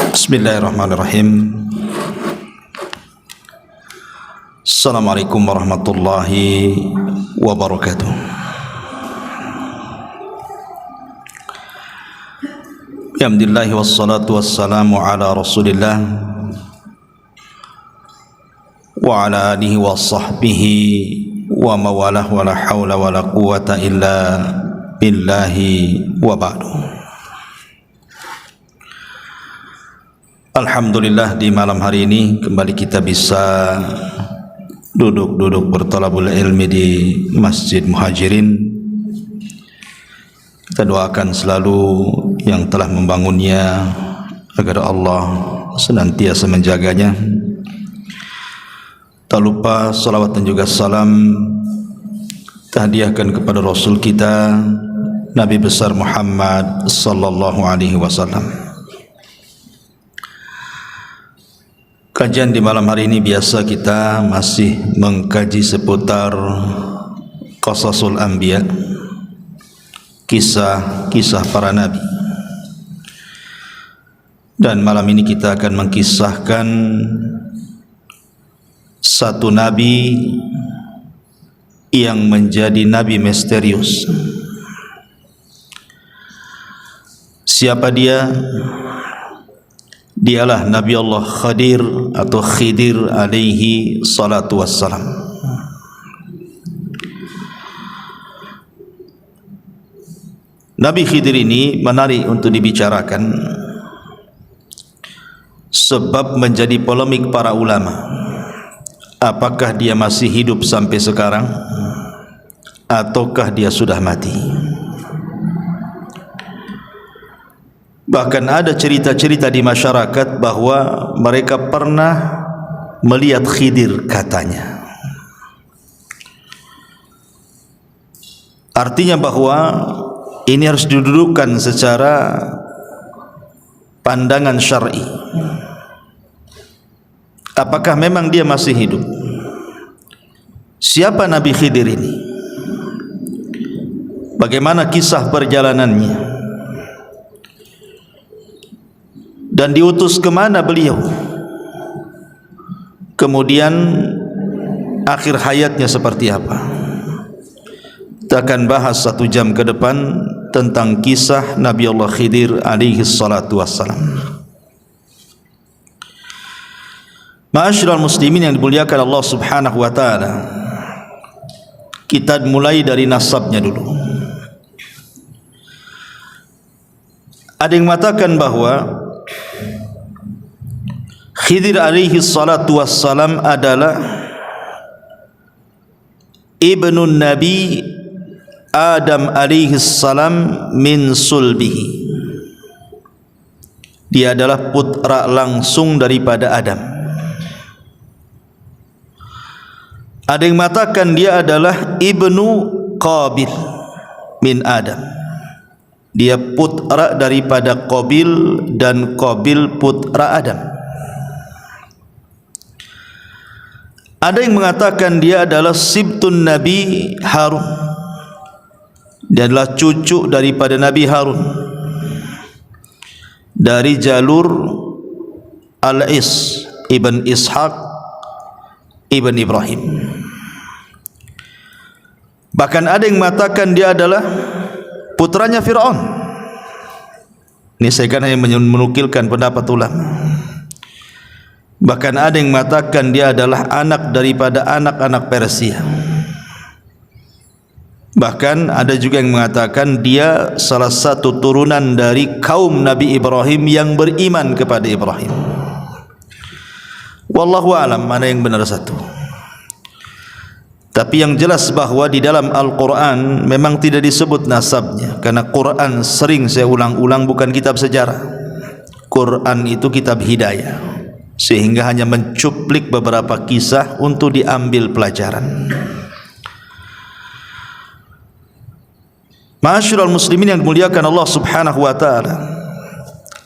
Bismillahirrahmanirrahim. Assalamualaikum warahmatullahi wabarakatuh. Alhamdulillah wassalatu wassalamu ala Rasulillah wa ala alihi wa sahbihi wa mawalah wa la hawla wa la quwata illa billahi wa ba'du. Alhamdulillah, di malam hari ini kembali kita bisa duduk bertalabul ilmi di Masjid Muhajirin. Kita doakan selalu yang telah membangunnya agar Allah senantiasa menjaganya. Tak lupa salawat dan juga salam tahdiahkan kepada Rasul kita Nabi besar Muhammad sallallahu alaihi wasallam. Kajian di malam hari ini biasa kita masih mengkaji seputar Qasasul Anbiya, kisah-kisah para nabi. Dan malam ini kita akan mengkisahkan satu nabi yang menjadi nabi misterius. Siapa dia? Dialah Nabi Allah Khadir atau Khidir alaihi salatu wassalam. Nabi Khidir ini menarik untuk dibicarakan sebab menjadi polemik para ulama. Apakah dia masih hidup sampai sekarang ataukah dia sudah mati? Bahkan ada cerita-cerita di masyarakat bahwa mereka pernah melihat Khidir katanya. Artinya bahwa ini harus didudukkan secara pandangan syar'i. Apakah memang dia masih hidup? Siapa Nabi Khidir ini? Bagaimana kisah perjalanannya? Dan diutus ke mana beliau? Kemudian akhir hayatnya seperti apa? Kita akan bahas 1 jam ke depan tentang kisah Nabi Allah Khidir alaihi salatu wassalam. Ma'asyiral muslimin yang dimuliakan Allah subhanahu wa ta'ala, kita mulai dari nasabnya dulu. Ada yang mengatakan bahwa Khidir alaihi salatu wassalam adalah ibnu Nabi Adam alaihi salam min sulbihi. Dia adalah putra langsung daripada Adam. Ada yang mengatakan dia adalah ibnu Qabil min Adam. Dia putra daripada Qabil dan Qabil putra Adam. Ada yang mengatakan dia adalah sibtun Nabi Harun. Dia adalah cucu daripada Nabi Harun dari jalur Al-Is ibn Ishaq ibn Ibrahim. Bahkan ada yang mengatakan dia adalah putranya Fir'aun. Ini saya kan hanya menukilkan pendapat ulama. Bahkan ada yang mengatakan dia adalah anak daripada anak-anak Persia. Bahkan ada juga yang mengatakan dia salah satu turunan dari kaum Nabi Ibrahim yang beriman kepada Ibrahim. Wallahu a'lam mana yang benar satu. Tapi yang jelas bahwa di dalam Al-Quran memang tidak disebut nasabnya, karena Quran sering saya ulang-ulang bukan kitab sejarah. Quran itu kitab hidayah, sehingga hanya mencuplik beberapa kisah untuk diambil pelajaran. Ma'asyiral muslimin yang dimuliakan Allah subhanahu wa ta'ala,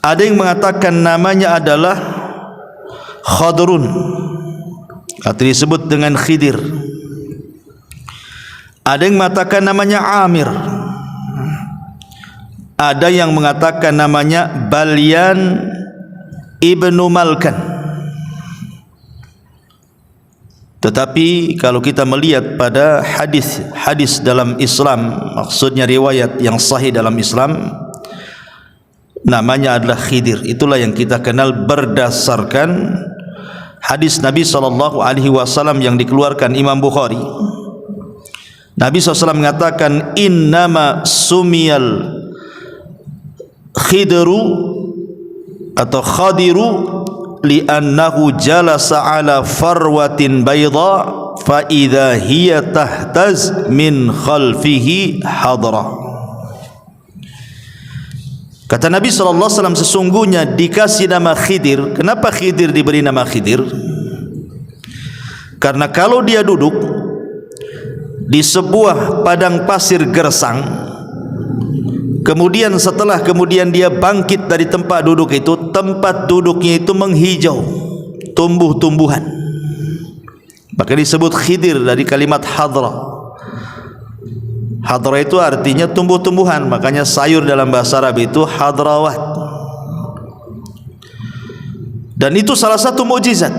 ada yang mengatakan namanya adalah Khadrun atau disebut dengan Khidir. Ada yang mengatakan namanya Amir. Ada yang mengatakan namanya Balyan Ibnu Malkan. Tetapi kalau kita melihat pada hadis dalam Islam, maksudnya riwayat yang sahih dalam Islam, namanya adalah Khidir. Itulah yang kita kenal berdasarkan hadis Nabi SAW yang dikeluarkan Imam Bukhari. Nabi SAW mengatakan, innama sumiyal khidru atau khadiru li'annahu jalasa ala farwatin bayda fa idza hiya tahtaz min khalfihi hadra. Kata Nabi SAW, sesungguhnya dikasih nama Khidir. Kenapa Khidir diberi nama Khidir? Karena kalau dia duduk di sebuah padang pasir gersang, kemudian setelah dia bangkit dari tempat duduk itu, tempat duduknya itu menghijau, tumbuh-tumbuhan, maka disebut Khidir dari kalimat hadra. Hadra itu artinya tumbuh-tumbuhan, makanya sayur dalam bahasa Arab itu hadrawat. Dan itu salah satu mukjizat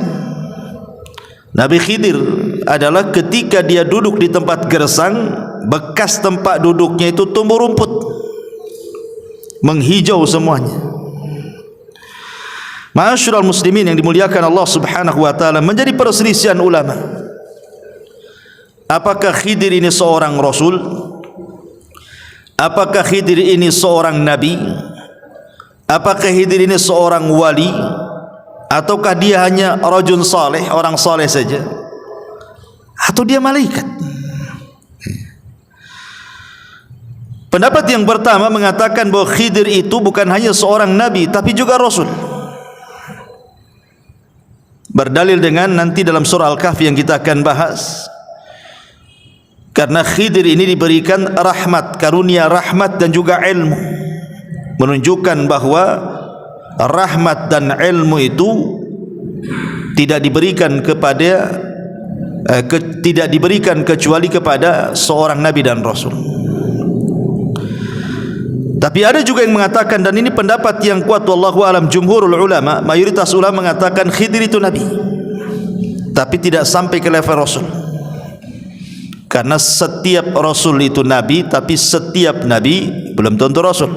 Nabi Khidir adalah ketika dia duduk di tempat gersang, bekas tempat duduknya itu tumbuh rumput, menghijau semuanya. Ma'asyiral muslimin yang dimuliakan Allah Subhanahu wa taala, menjadi perselisihan ulama. Apakah Khidir ini seorang rasul? Apakah Khidir ini seorang nabi? Apakah Khidir ini seorang wali? Ataukah dia hanya rajul saleh, orang saleh saja? Atau dia malaikat? Pendapat yang pertama mengatakan bahwa Khidir itu bukan hanya seorang nabi, tapi juga rasul. Berdalil dengan nanti dalam surah Al-Kahfi yang kita akan bahas. Karena Khidir ini diberikan rahmat, karunia rahmat dan juga ilmu, menunjukkan bahwa rahmat dan ilmu itu tidak diberikan kecuali kepada seorang nabi dan rasul. Tapi ada juga yang mengatakan, dan ini pendapat yang kuat wallahu alam, jumhurul ulama, mayoritas ulama mengatakan Khidir itu nabi, tapi tidak sampai ke level rasul. Karena setiap rasul itu nabi, tapi setiap nabi belum tentu rasul.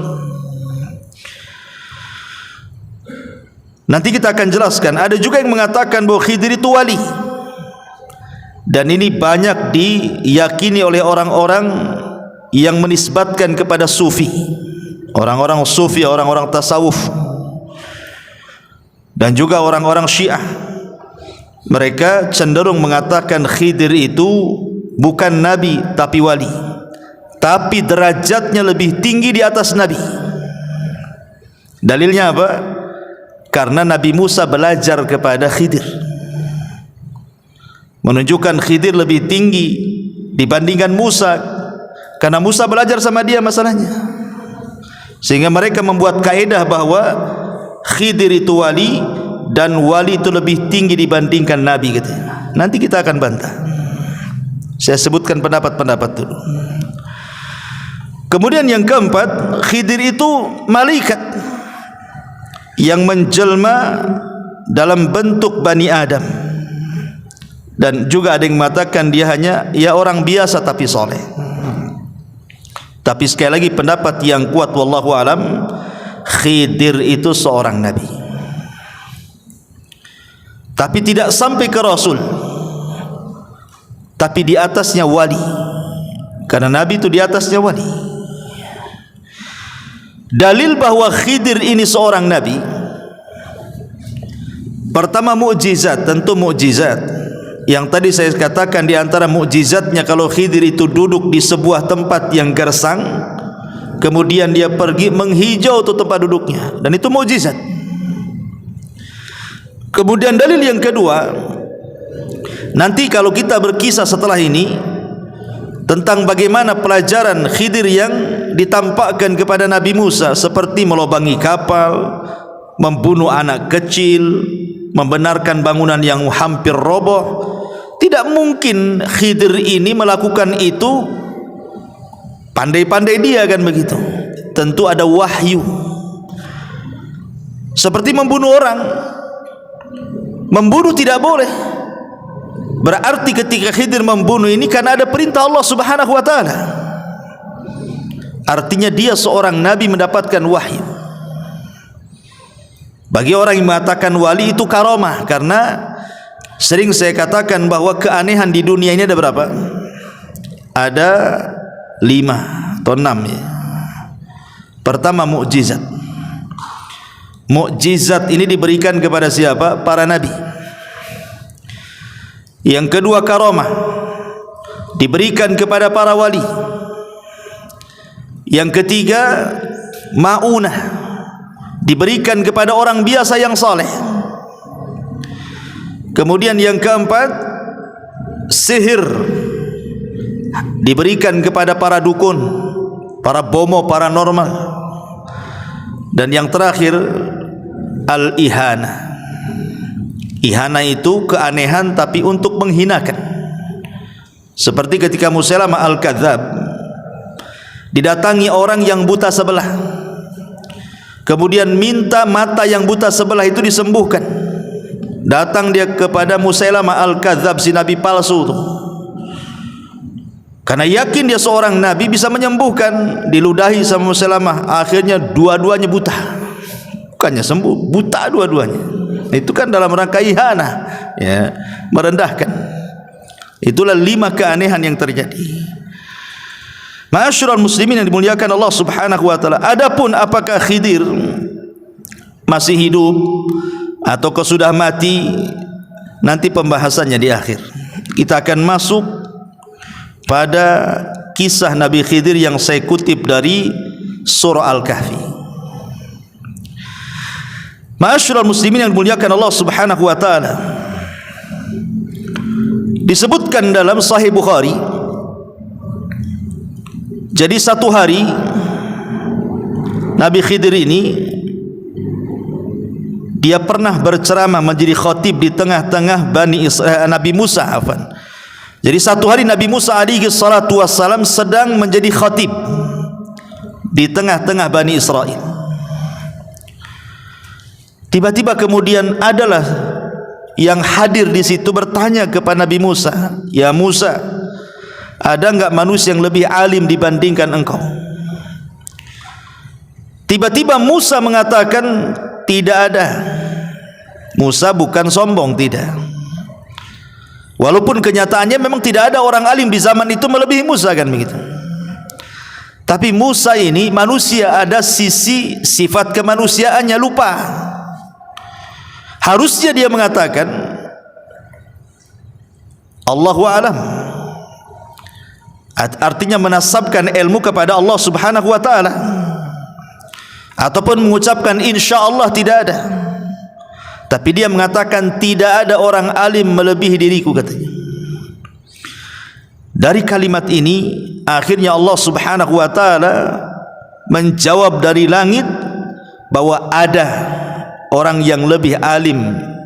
Nanti kita akan jelaskan. Ada juga yang mengatakan bahwa Khidir itu wali, dan ini banyak diyakini oleh orang-orang yang menisbatkan kepada sufi, orang-orang sufi, orang-orang tasawuf, dan juga orang-orang Syiah. Mereka cenderung mengatakan Khidir itu bukan nabi tapi wali, tapi derajatnya lebih tinggi di atas nabi. Dalilnya apa? Karena Nabi Musa belajar kepada Khidir, menunjukkan Khidir lebih tinggi dibandingkan Musa, karena Musa belajar sama dia masalahnya. Sehingga mereka membuat kaedah bahwa Khidir itu wali, dan wali itu lebih tinggi dibandingkan nabi katanya. Nanti kita akan bantah. Saya sebutkan pendapat-pendapat dulu. Kemudian yang keempat, Khidir itu malaikat yang menjelma dalam bentuk Bani Adam. Dan juga ada yang mengatakan dia hanya orang biasa tapi soleh. Tapi sekali lagi pendapat yang kuat wallahu alam, Khidir itu seorang nabi, tapi tidak sampai ke rasul, tapi di atasnya wali. Karena nabi itu di atasnya wali. Dalil bahwa Khidir ini seorang nabi, pertama mukjizat, tentu mukjizat. Yang tadi saya katakan di antara mukjizatnya, kalau Khidir itu duduk di sebuah tempat yang gersang, kemudian dia pergi menghijau tuh tempat duduknya, dan itu mukjizat. Kemudian dalil yang kedua, nanti kalau kita berkisah setelah ini tentang bagaimana pelajaran Khidir yang ditampakkan kepada Nabi Musa, seperti melobangi kapal, membunuh anak kecil, membenarkan bangunan yang hampir roboh. Tidak mungkin Khidir ini melakukan itu pandai-pandai dia, kan begitu. Tentu ada wahyu. seperti membunuh orang. Membunuh tidak boleh. Berarti ketika Khidir membunuh ini karena ada perintah Allah Subhanahu wa taala. Artinya dia seorang nabi mendapatkan wahyu. Bagi orang yang mengatakan wali itu karamah, karena sering saya katakan bahwa keanehan di dunia ini ada berapa? Ada 5 atau 6 ya. Pertama, mukjizat. Mukjizat ini diberikan kepada siapa? Para nabi. Yang kedua, karamah, diberikan kepada para wali. Yang ketiga, maunah, diberikan kepada orang biasa yang saleh. Kemudian yang keempat, sihir, diberikan kepada para dukun, para bomo paranormal. Dan yang terakhir, al-ihana. Ihana itu keanehan tapi untuk menghinakan. Seperti ketika Musailamah al-Kadzab didatangi orang yang buta sebelah, kemudian minta mata yang buta sebelah itu disembuhkan. Datang dia kepada Musailamah al-Kadzab, si nabi palsu itu, karena yakin dia seorang nabi bisa menyembuhkan. Diludahi sama Musailamah, akhirnya dua-duanya buta. Bukannya sembuh, buta dua-duanya. Itu kan dalam rangka ihana, ya, merendahkan. Itulah 5 keanehan yang terjadi. Ma'asyiral muslimin yang dimuliakan Allah Subhanahu wa taala. Adapun apakah Khidir masih hidup atau sudah mati, nanti pembahasannya di akhir. Kita akan masuk pada kisah Nabi Khidir yang saya kutip dari surah Al-Kahfi. Ma'asyiral muslimin yang dimuliakan Allah Subhanahu wa taala, disebutkan dalam Sahih Bukhari. Jadi satu hari Nabi Khidir ini dia pernah berceramah menjadi khatib di tengah-tengah Nabi Musa. Jadi satu hari Nabi Musa alaihi salatu wassalam sedang menjadi khatib di tengah-tengah Bani Israel. Tiba-tiba kemudian adalah yang hadir di situ bertanya kepada Nabi Musa, "Ya Musa, ada enggak manusia yang lebih alim dibandingkan engkau?" Tiba-tiba Musa mengatakan, "Tidak ada." Musa bukan sombong, tidak. Walaupun kenyataannya memang tidak ada orang alim di zaman itu melebihi Musa, kan begitu. Tapi Musa ini manusia, ada sisi sifat kemanusiaannya lupa. Harusnya dia mengatakan Allahu a'lam, artinya menasabkan ilmu kepada Allah Subhanahu wa taala, ataupun mengucapkan insyaallah tidak ada. Tapi dia mengatakan tidak ada orang alim melebihi diriku, katanya. Dari kalimat ini akhirnya Allah Subhanahu wa taala menjawab dari langit bahwa ada orang yang lebih alim,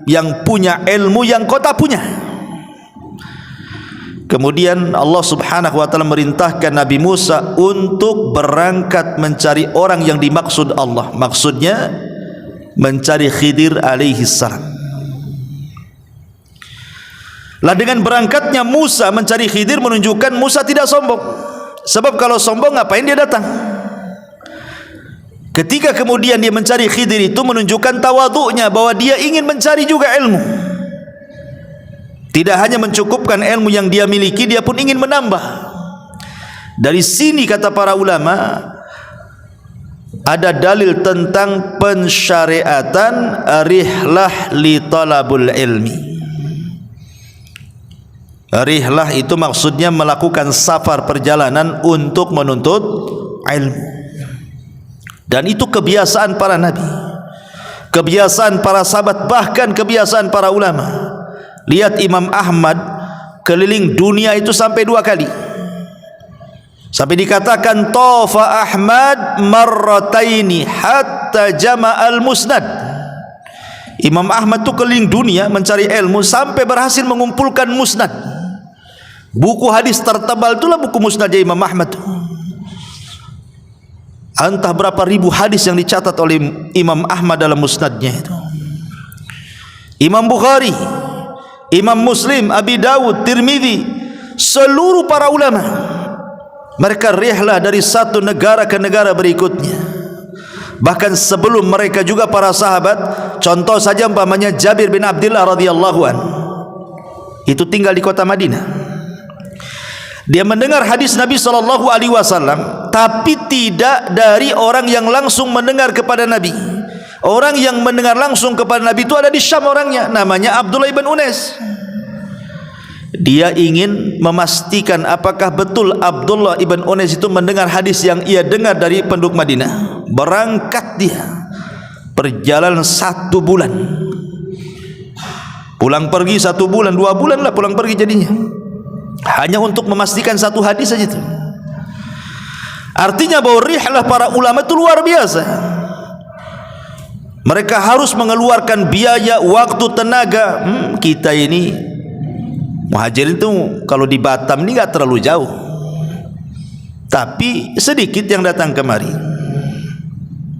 yang punya ilmu yang kau tak punya. Kemudian Allah Subhanahu wa taala merintahkan Nabi Musa untuk berangkat mencari orang yang dimaksud Allah. Maksudnya mencari Khidir alaihi salam. Lah dengan berangkatnya Musa mencari Khidir menunjukkan Musa tidak sombong. Sebab kalau sombong ngapain dia datang? Ketika kemudian dia mencari Khidir itu menunjukkan tawadhu'nya, bahwa dia ingin mencari juga ilmu. Tidak hanya mencukupkan ilmu yang dia miliki, dia pun ingin menambah. Dari sini kata para ulama, ada dalil tentang pensyariatan rihlah li talabul ilmi. Rihlah itu maksudnya melakukan safar, perjalanan untuk menuntut ilmu. Dan itu kebiasaan para nabi, kebiasaan para sahabat, bahkan kebiasaan para ulama. Lihat Imam Ahmad keliling dunia itu sampai 2 kali. Sampai dikatakan tafa Ahmad marrataini hatta jama'al musnad. Imam Ahmad itu keliling dunia mencari ilmu sampai berhasil mengumpulkan musnad. Buku hadis tertebal itulah buku musnadnya Imam Ahmad. Entah berapa ribu hadis yang dicatat oleh Imam Ahmad dalam musnadnya itu. Imam Bukhari, Imam Muslim, Abi Dawud, Tirmidzi, seluruh para ulama mereka rihlah dari satu negara ke negara berikutnya. Bahkan sebelum mereka juga para sahabat, contoh saja umpamanya Jabir bin Abdullah radhiyallahu an, itu tinggal di kota Madinah. Dia mendengar hadis Nabi SAW, tapi tidak dari orang yang langsung mendengar kepada Nabi. Orang yang mendengar langsung kepada Nabi itu ada di Syam orangnya, namanya Abdullah ibn Unais. Dia ingin memastikan apakah betul Abdullah ibn Unais itu mendengar hadis yang ia dengar dari penduduk Madinah. Berangkat dia, perjalanan 1 bulan, pulang pergi 1 bulan, 2 bulan lah pulang pergi jadinya, hanya untuk memastikan satu hadis saja itu. Artinya bahwa rihlah para ulama itu luar biasa. Mereka harus mengeluarkan biaya, waktu, tenaga. Kita ini muhajirin itu kalau di Batam ini enggak terlalu jauh, tapi sedikit yang datang kemari.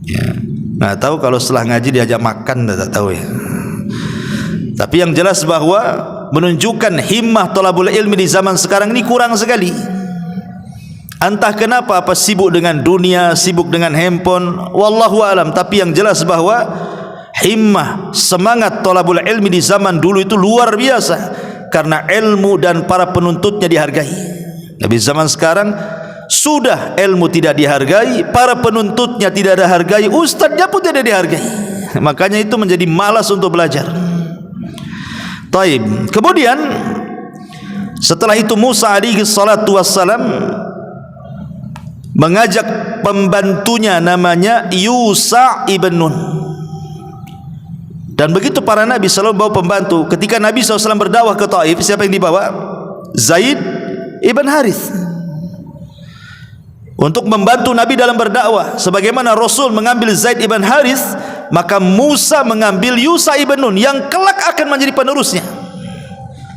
Ya, nggak tahu kalau setelah ngaji diajak makan, tak tahu ya. Tapi yang jelas bahwa menunjukkan himmah thalabul ilmi di zaman sekarang ini kurang sekali. Entah kenapa, apa sibuk dengan dunia, sibuk dengan handphone, wallahu alam. Tapi yang jelas bahwa himmah, semangat thalabul ilmi di zaman dulu itu luar biasa, karena ilmu dan para penuntutnya dihargai. Tapi zaman sekarang sudah ilmu tidak dihargai, para penuntutnya tidak dihargai, ustadznya pun tidak dihargai. Makanya itu menjadi malas untuk belajar. Taib. Kemudian setelah itu Musa alaihi salatu wassalam mengajak pembantunya namanya Yusha ibn Nun. Dan begitu para nabi selalu bawa pembantu. Ketika Nabi SAW berdakwah ke Taif, siapa yang dibawa? Zaid ibn Harith, untuk membantu Nabi dalam berdakwah. Sebagaimana Rasul mengambil Zaid ibn Harith, maka Musa mengambil Yusha ibn Nun yang kelak akan menjadi penerusnya.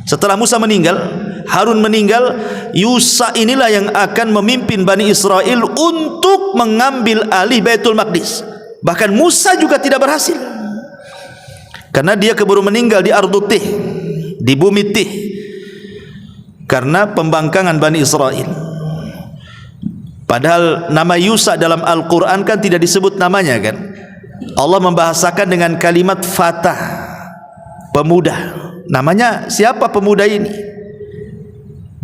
Setelah Musa meninggal, Harun meninggal, Yusha inilah yang akan memimpin Bani Israel untuk mengambil alih Baitul Maqdis. Bahkan Musa juga tidak berhasil, karena dia keburu meninggal di Ardut Tih, di bumi Tih, karena pembangkangan Bani Israel. Padahal nama Yusha dalam Al-Quran kan tidak disebut namanya kan. Allah membahasakan dengan kalimat fatah, pemuda. Namanya siapa pemuda ini?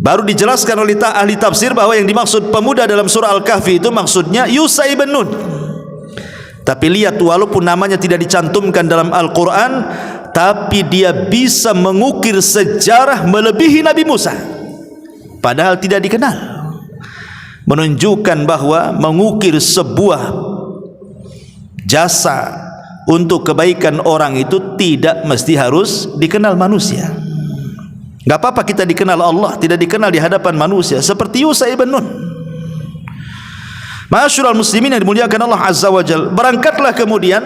Baru dijelaskan oleh ahli tafsir bahwa yang dimaksud pemuda dalam surah Al-Kahfi itu maksudnya Yusha ibn Nun. Tapi lihat, walaupun namanya tidak dicantumkan dalam Al-Quran, tapi dia bisa mengukir sejarah melebihi Nabi Musa, padahal tidak dikenal. Menunjukkan bahwa mengukir sebuah jasa untuk kebaikan orang itu tidak mesti harus dikenal manusia. Gak apa-apa kita dikenal Allah, tidak dikenal di hadapan manusia, seperti Yusha ibn Nun. Ma'asyiral muslimin yang dimuliakan Allah Azza wa Jalla, berangkatlah kemudian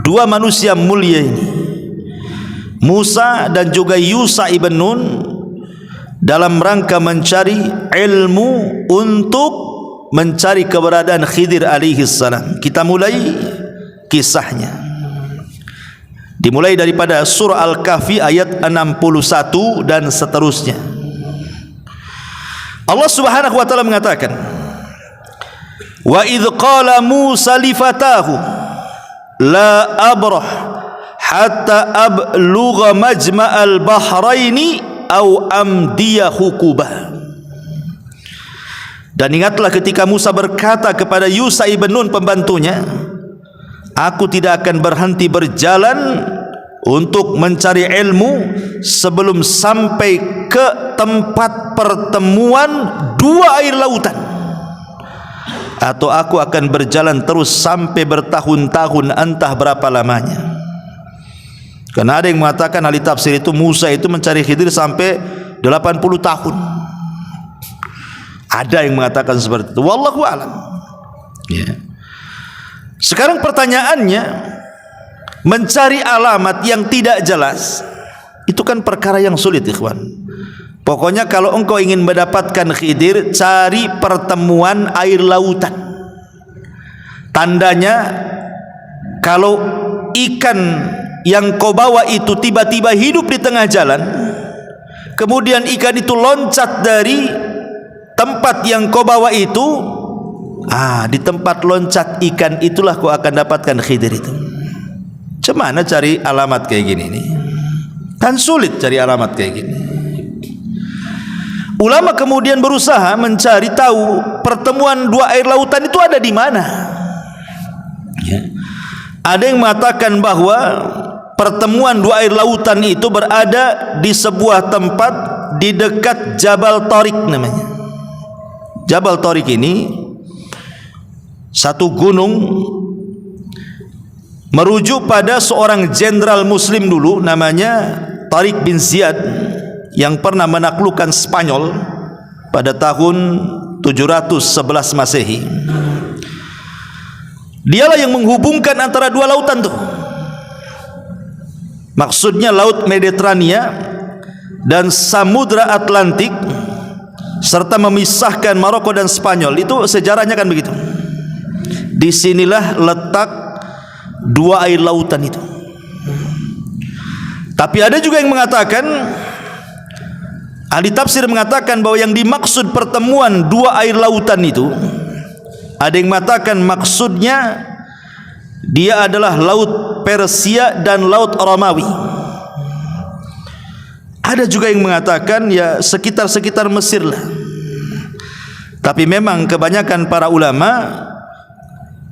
2 manusia mulia ini, Musa dan juga Yusha ibn Nun, dalam rangka mencari ilmu untuk mencari keberadaan Khidir alaihi salam. Kita mulai kisahnya, dimulai daripada surah Al-Kahfi ayat 61 dan seterusnya. Allah Subhanahu wa taala mengatakan, wa idh qala Musa li fatahu la abrah hatta ablugha majma'al bahraini au amdiya hukuba. Dan ingatlah ketika Musa berkata kepada Yusha ibn Nun pembantunya, aku tidak akan berhenti berjalan untuk mencari ilmu sebelum sampai ke tempat pertemuan 2 air lautan, atau aku akan berjalan terus sampai bertahun-tahun, entah berapa lamanya. Karena ada yang mengatakan ahli tafsir itu Musa itu mencari Khidir sampai 80 tahun. Ada yang mengatakan seperti itu, wallahu alam. Ya. Sekarang pertanyaannya, mencari alamat yang tidak jelas itu kan perkara yang sulit, ikhwan. Pokoknya kalau engkau ingin mendapatkan Khidir, cari pertemuan air lautan. Tandanya kalau ikan yang kau bawa itu tiba-tiba hidup di tengah jalan, kemudian ikan itu loncat dari tempat yang kau bawa itu, di tempat loncat ikan itulah kau akan dapatkan Khidir itu. Cemana cari alamat kayak gini nih? Kan sulit cari alamat kayak gini. Ulama kemudian berusaha mencari tahu pertemuan dua air lautan itu ada di mana. Ya. Ada yang mengatakan bahwa pertemuan dua air lautan itu berada di sebuah tempat di dekat Jabal Tariq namanya. Jabal Tariq ini satu gunung merujuk pada seorang jenderal muslim dulu namanya Tariq bin Ziyad yang pernah menaklukkan Spanyol pada tahun 711 Masehi. Dialah yang menghubungkan antara dua lautan tuh. Maksudnya Laut Mediterania dan Samudra Atlantik, serta memisahkan Maroko dan Spanyol. Itu sejarahnya kan begitu. Disinilah letak dua air lautan itu. Tapi ada juga yang mengatakan, ahli tafsir mengatakan bahwa yang dimaksud pertemuan dua air lautan itu, ada yang mengatakan maksudnya dia adalah Laut Persia dan Laut Romawi. Ada juga yang mengatakan ya sekitar-sekitar Mesir lah. Tapi memang kebanyakan para ulama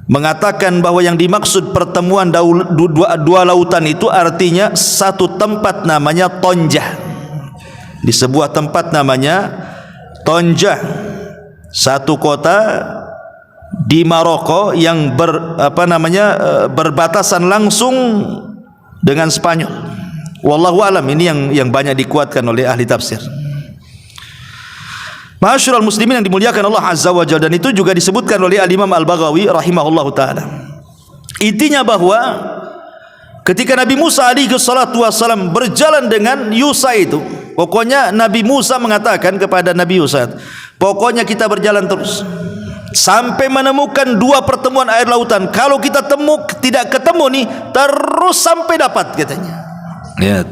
mengatakan bahwa yang dimaksud pertemuan dua lautan itu artinya satu tempat namanya Tonjah. Di sebuah tempat namanya Tonjah, satu kota di Maroko yang berbatasan langsung dengan Spanyol. Wallahu alam, ini yang banyak dikuatkan oleh ahli tafsir. Ma'asyiral muslimin yang dimuliakan Allah Azza wa Jalla, dan itu juga disebutkan oleh Al-Imam Al-Baghawi rahimahullahu taala. Intinya bahwa ketika Nabi Musa alaihi salatu wasallam berjalan dengan Yusa itu, pokoknya Nabi Musa mengatakan kepada Nabi Yusa, pokoknya kita berjalan terus sampai menemukan dua pertemuan air lautan. Kalau kita tidak ketemu nih, terus sampai dapat katanya. Lihat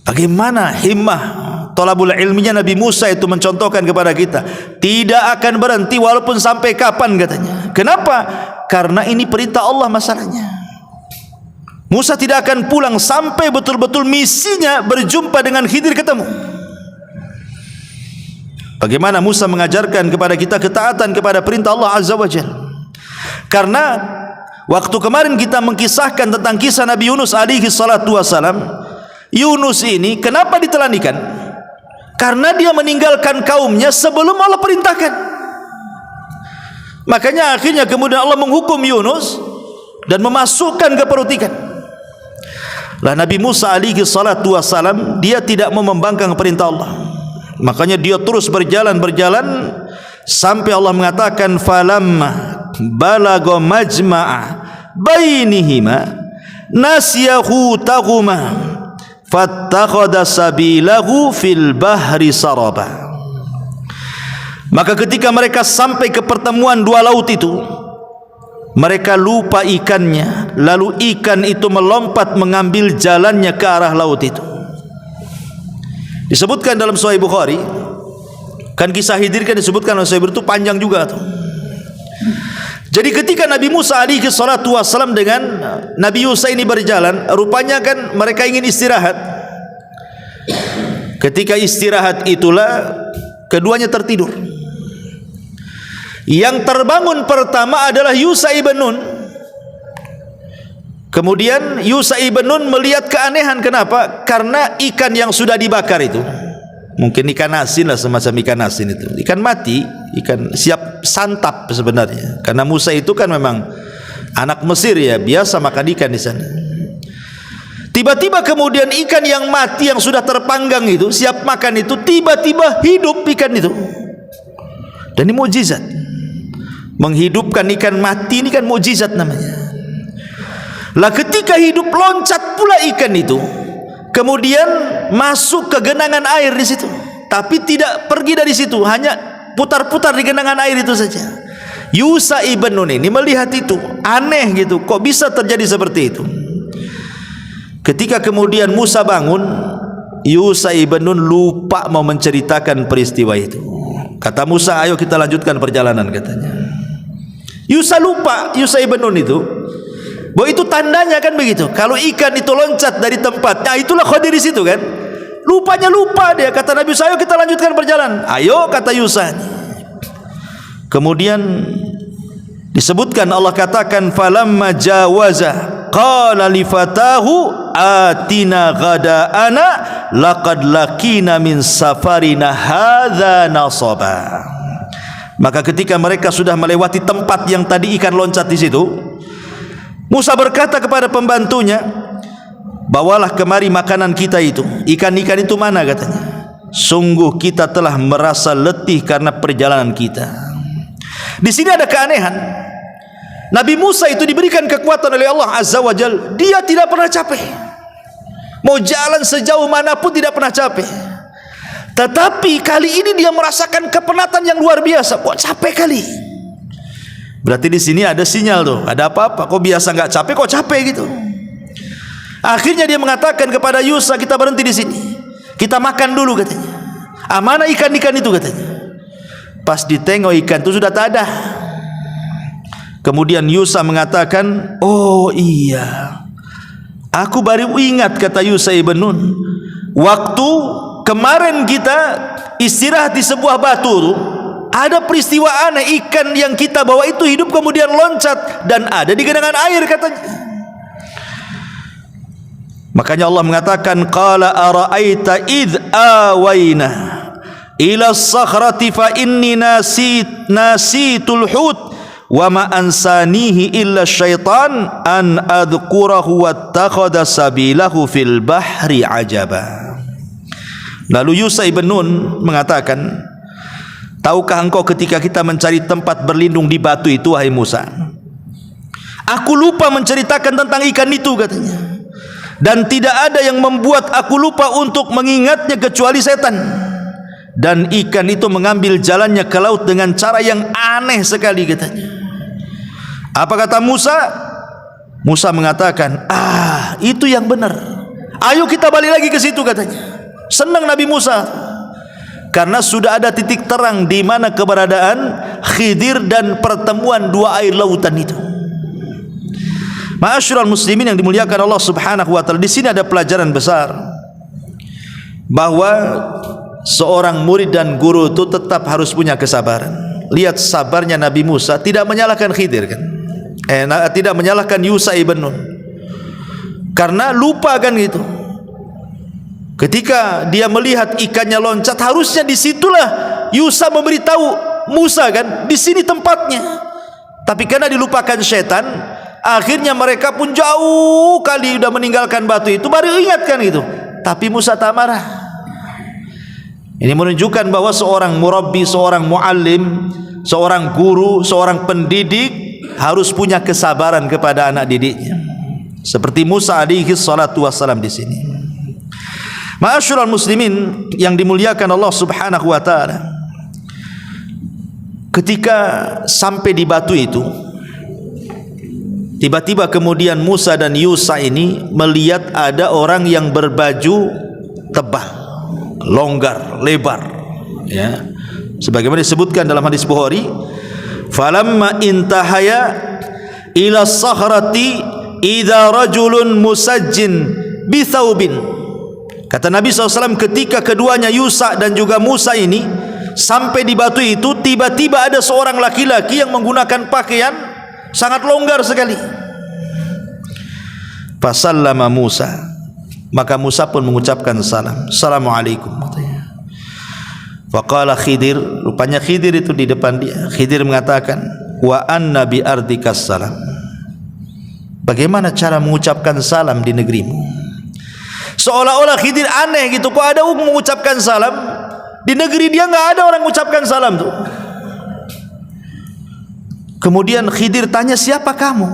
bagaimana himmah thalabul ilminya Nabi Musa itu mencontohkan kepada kita, tidak akan berhenti walaupun sampai kapan katanya. Kenapa? Karena ini perintah Allah masalahnya. Musa tidak akan pulang sampai betul-betul misinya berjumpa dengan Khidir ketemu. Bagaimana Musa mengajarkan kepada kita ketaatan kepada perintah Allah Azza wa Jalla. Karena waktu kemarin kita mengkisahkan tentang kisah Nabi Yunus alaihi salatu wasalam, Yunus ini kenapa ditelanikan? Karena dia meninggalkan kaumnya sebelum Allah perintahkan. Makanya akhirnya kemudian Allah menghukum Yunus dan memasukkan ke perut ikan. Lah Nabi Musa alaihi salatu wasalam dia tidak mau membangkang perintah Allah. Makanya dia terus berjalan sampai Allah mengatakan falamma balagha majma'a bainihima nasiyahu taghuma fattakhadha sabilahu fil bahri saraba. Maka ketika mereka sampai ke pertemuan dua laut itu, mereka lupa ikannya, lalu ikan itu melompat mengambil jalannya ke arah laut itu. Disebutkan dalam Sahih Bukhari, kan kisah Khidir kan disebutkan dalam Sahih Bukhari itu panjang juga tuh. Jadi ketika Nabi Musa alaihi salatu wasallam dengan Nabi Yusa ini berjalan, rupanya kan mereka ingin istirahat. Ketika istirahat itulah keduanya tertidur. Yang terbangun pertama adalah Yusa ibn Nun. Kemudian Yusa ibn Nun melihat keanehan. Kenapa? Karena ikan yang sudah dibakar itu, mungkin ikan asin lah, semacam ikan asin itu, ikan mati, ikan siap santap sebenarnya. Karena Musa itu kan memang anak Mesir ya, biasa makan ikan di sana. Tiba-tiba kemudian ikan yang mati yang sudah terpanggang itu, siap makan itu, tiba-tiba hidup ikan itu. Dan ini mukjizat. Menghidupkan ikan mati ini kan mukjizat namanya. Lah ketika hidup loncat pula ikan itu, kemudian masuk ke genangan air di situ, tapi tidak pergi dari situ, hanya putar-putar di genangan air itu saja. Yusha ibn Nun ini melihat itu aneh gitu, kok bisa terjadi seperti itu. Ketika kemudian Musa bangun, Yusha ibn Nun lupa mau menceritakan peristiwa itu. Kata Musa, ayo kita lanjutkan perjalanan, katanya. Yusha lupa, Yusha ibn Nun itu bahwa itu tandanya kan begitu. Kalau ikan itu loncat dari tempatnya, itulah Khadir di situ kan. Lupanya lupa dia. Kata Nabi, ayo kita lanjutkan perjalanan. Ayo, kata Yusha. Kemudian disebutkan, Allah katakan, falamma jawaza qala li fatahu atina ghada'ana laqad laqina min safarina hadza nasaba. Maka ketika mereka sudah melewati tempat yang tadi ikan loncat di situ, Musa berkata kepada pembantunya, bawalah kemari makanan kita itu. Ikan-ikan itu mana, katanya. Sungguh kita telah merasa letih karena perjalanan kita. Di sini ada keanehan. Nabi Musa itu diberikan kekuatan oleh Allah Azza wa Jalla. Dia tidak pernah capek. Mau jalan sejauh manapun tidak pernah capek. Tetapi kali ini dia merasakan kepenatan yang luar biasa. Kok capek kali? Berarti di sini ada sinyal tuh. Ada apa-apa? Kok biasa nggak capek? Kok capek gitu? Akhirnya dia mengatakan kepada Yusha, kita berhenti di sini. Kita makan dulu, katanya. Mana ikan-ikan itu, katanya. Pas ditengok ikan itu sudah tak ada. Kemudian Yusha mengatakan, oh iya, aku baru ingat, kata Yusha ibn Nun, waktu kemarin kita istirahat di sebuah batu, ada peristiwa aneh, ikan yang kita bawa itu hidup kemudian loncat dan ada di genangan air, katanya. Makanya Allah mengatakan, qala ara'aita idh awaina ila sakhrati fa inni nasitul hut wa ma ansanihi illa syaitan an adhkurahu wattakhadha sabilahu fil bahri ajaba. Lalu Yusha ibn Nun mengatakan, tahukah engkau ketika kita mencari tempat berlindung di batu itu, wahai Musa, aku lupa menceritakan tentang ikan itu, katanya. Dan tidak ada yang membuat aku lupa untuk mengingatnya kecuali setan. Dan ikan itu mengambil jalannya ke laut dengan cara yang aneh sekali, katanya. Apa kata Musa? Musa mengatakan, itu yang benar. Ayo kita balik lagi ke situ, katanya. Senang Nabi Musa karena sudah ada titik terang di mana keberadaan Khidir dan pertemuan dua air lautan itu. Ma'asyiral muslimin yang dimuliakan Allah Subhanahu wa taala, di sini ada pelajaran besar bahwa seorang murid dan guru itu tetap harus punya kesabaran. Lihat sabarnya Nabi Musa, tidak menyalahkan Khidir kan? Tidak menyalahkan Yusha ibn Nun. Karena lupa kan gitu. Ketika dia melihat ikannya loncat, harusnya disitulah Yusha memberitahu Musa kan, di sini tempatnya. Tapi karena dilupakan setan, akhirnya mereka pun jauh kali sudah meninggalkan batu itu, baru ingatkan itu. Tapi Musa tak marah. Ini menunjukkan bahwa seorang murabbi, seorang muallim, seorang guru, seorang pendidik harus punya kesabaran kepada anak didiknya. Seperti Musa alaihi salatu wassalam di sini. Ma'asyiral muslimin yang dimuliakan Allah Subhanahu wa taala. Ketika sampai di batu itu, tiba-tiba kemudian Musa dan Yusha ini melihat ada orang yang berbaju tebal, longgar, lebar, ya. Sebagaimana disebutkan dalam hadis Bukhari, falamma intahaya ila sakhrati idza rajulun musajjin bi thawbin. Kata Nabi SAW, ketika keduanya Yusha dan juga Musa ini sampai di batu itu, tiba-tiba ada seorang laki-laki yang menggunakan pakaian sangat longgar sekali. Fasallama Musa, maka Musa pun mengucapkan salam, assalamualaikum. Faqala Khidir, rupanya Khidir itu di depan dia. Khidir mengatakan, wa anna bi ardikas salam. Bagaimana cara mengucapkan salam di negerimu? Seolah-olah Khidir aneh gitu, kok ada mengucapkan salam di negeri dia, nggak ada orang mengucapkan salam tuh. Kemudian Khidir tanya, siapa kamu?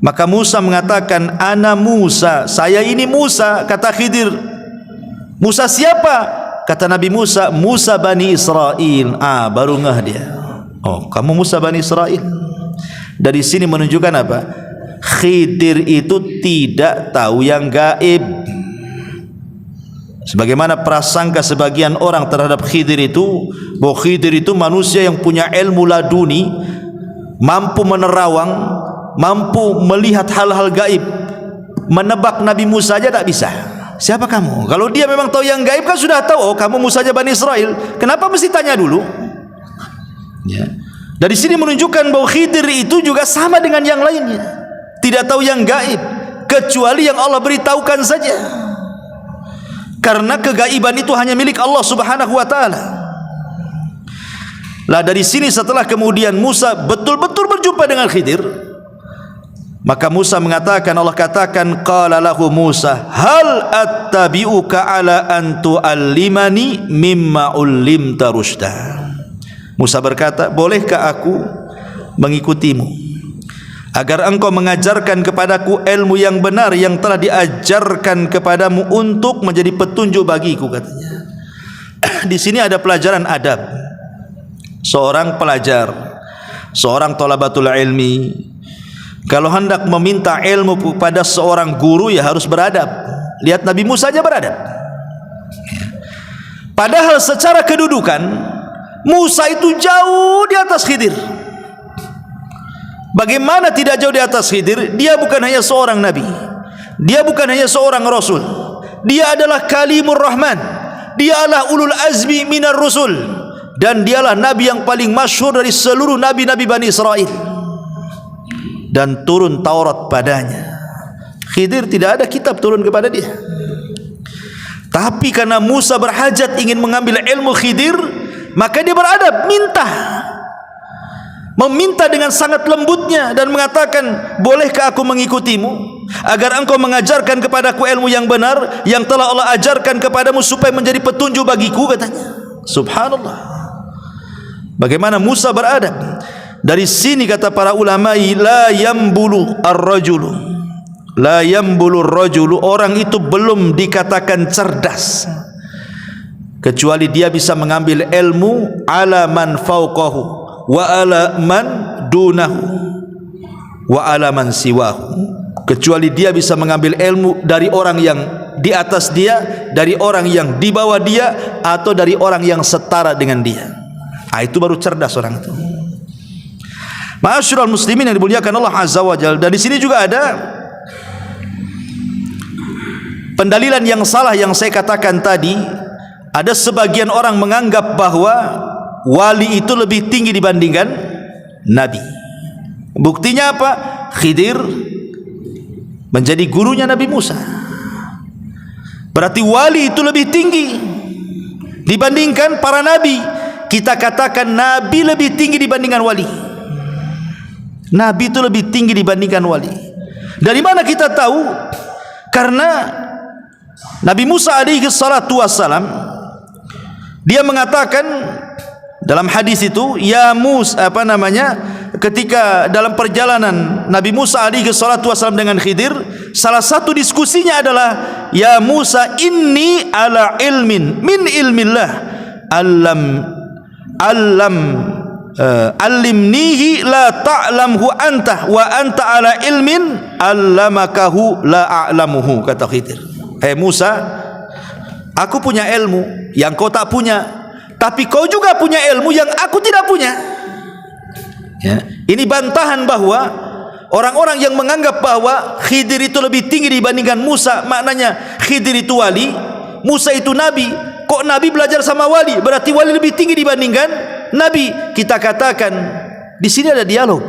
Maka Musa mengatakan, ana Musa, saya ini Musa. Kata Khidir, Musa siapa? Kata Nabi Musa, Musa Bani Israel. Baru ngeh dia. Oh, kamu Musa Bani Israel. Dari sini menunjukkan apa? Khidir itu tidak tahu yang gaib. Sebagaimana prasangka sebagian orang terhadap Khidir itu, bahwa Khidir itu manusia yang punya ilmu laduni, mampu menerawang, mampu melihat hal-hal gaib. Menebak Nabi Musa aja tak bisa. Siapa kamu? Kalau dia memang tahu yang gaib kan sudah tahu, oh kamu Musa Bani Israel. Kenapa mesti tanya dulu? Ya. Dari sini menunjukkan bahwa Khidir itu juga sama dengan yang lainnya, tidak tahu yang gaib kecuali yang Allah beritahukan saja. Karena kegaiban itu hanya milik Allah Subhanahu wa taala. Lah dari sini setelah kemudian Musa betul-betul berjumpa dengan Khidir, maka Musa mengatakan, Allah katakan, qala lahu Musa hal attabi'uka ala an tu'allimani mimma ullimta rusyda. Musa berkata, bolehkah aku mengikutimu agar engkau mengajarkan kepadaku ilmu yang benar yang telah diajarkan kepadamu untuk menjadi petunjuk bagiku, katanya. Di sini ada pelajaran adab. Seorang pelajar, seorang thalabatul ilmi, kalau hendak meminta ilmu kepada seorang guru ya harus beradab. Lihat Nabi Musa saja beradab. Padahal secara kedudukan Musa itu jauh di atas Khidir. Bagaimana tidak jauh di atas Khidir? Dia bukan hanya seorang nabi, dia bukan hanya seorang rasul, dia adalah kalimur rahman, dia adalah ulul azmi minar rusul, dan dialah nabi yang paling masyhur dari seluruh nabi-nabi Bani Israel, dan turun Taurat padanya. Khidir tidak ada kitab turun kepada dia. Tapi karena Musa berhajat ingin mengambil ilmu Khidir, maka dia beradab, meminta dengan sangat lembutnya dan mengatakan, bolehkah aku mengikutimu agar engkau mengajarkan kepadaku ilmu yang benar yang telah Allah ajarkan kepadamu supaya menjadi petunjuk bagiku, katanya. Subhanallah, bagaimana Musa beradab. Dari sini kata para ulama, la yambulu ar-rajulu, la yambulu ar-rajulu, orang itu belum dikatakan cerdas kecuali dia bisa mengambil ilmu ala man fauqahu wa ala man dunahu wa ala man siwahu, kecuali dia bisa mengambil ilmu dari orang yang di atas dia, dari orang yang di bawah dia, atau dari orang yang setara dengan dia. Itu baru cerdas orang itu. Ma'asyiral muslimin yang dimuliakan Allah Azza wa Jalla. Dan di sini juga ada pendalilan yang salah yang saya katakan tadi. Ada sebagian orang menganggap bahwa wali itu lebih tinggi dibandingkan nabi. Buktinya apa? Khidir menjadi gurunya Nabi Musa. Berarti wali itu lebih tinggi dibandingkan para nabi. Kita katakan nabi lebih tinggi dibandingkan wali. Nabi itu lebih tinggi dibandingkan wali. Dari mana kita tahu? Karena Nabi Musa alaihi salatu wassalam, dia mengatakan dalam hadis itu, ya Musa, ketika dalam perjalanan Nabi Musa alaihi salatu wasallam dengan Khidir, salah satu diskusinya adalah, ya Musa inni ala ilmin min ilmillah allimnihi la ta'lamhu anta wa anta ala ilmin allamakahu la a'lamuhu, kata Khidir. Musa, aku punya ilmu yang kau tak punya, tapi kau juga punya ilmu yang aku tidak punya. Ya. Ini bantahan bahwa orang-orang yang menganggap bahwa Khidir itu lebih tinggi dibandingkan Musa, maknanya Khidir itu wali, Musa itu nabi. Kok nabi belajar sama wali, berarti wali lebih tinggi dibandingkan nabi. Kita katakan di sini ada dialog.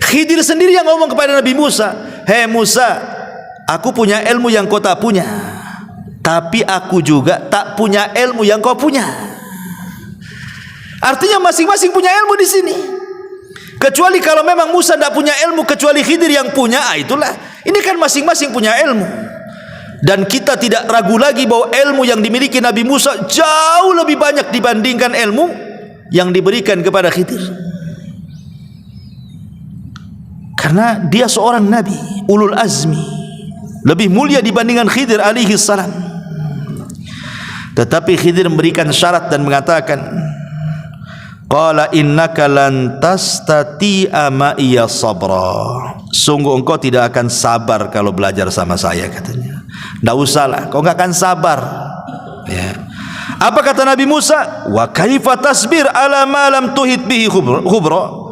Khidir sendiri yang ngomong kepada Nabi Musa, hei Musa, aku punya ilmu yang kau tak punya, tapi aku juga tak punya ilmu yang kau punya. Artinya masing-masing punya ilmu di sini. Kecuali kalau memang Musa tidak punya ilmu kecuali Khidir yang punya, itulah. Ini kan masing-masing punya ilmu. Dan kita tidak ragu lagi bahwa ilmu yang dimiliki Nabi Musa jauh lebih banyak dibandingkan ilmu yang diberikan kepada Khidir. Karena dia seorang nabi, ulul azmi, lebih mulia dibandingkan Khidir alaihi salam. Tetapi Khidir memberikan syarat dan mengatakan, Qala innaka lan tastati'a ma'iya sabra. Sungguh engkau tidak akan sabar kalau belajar sama saya, katanya. Tidak usahlah, kau enggak akan sabar. Ya. Apa kata Nabi Musa? Wa kaifa tasbir ala ma lam tuhit bihi khubra.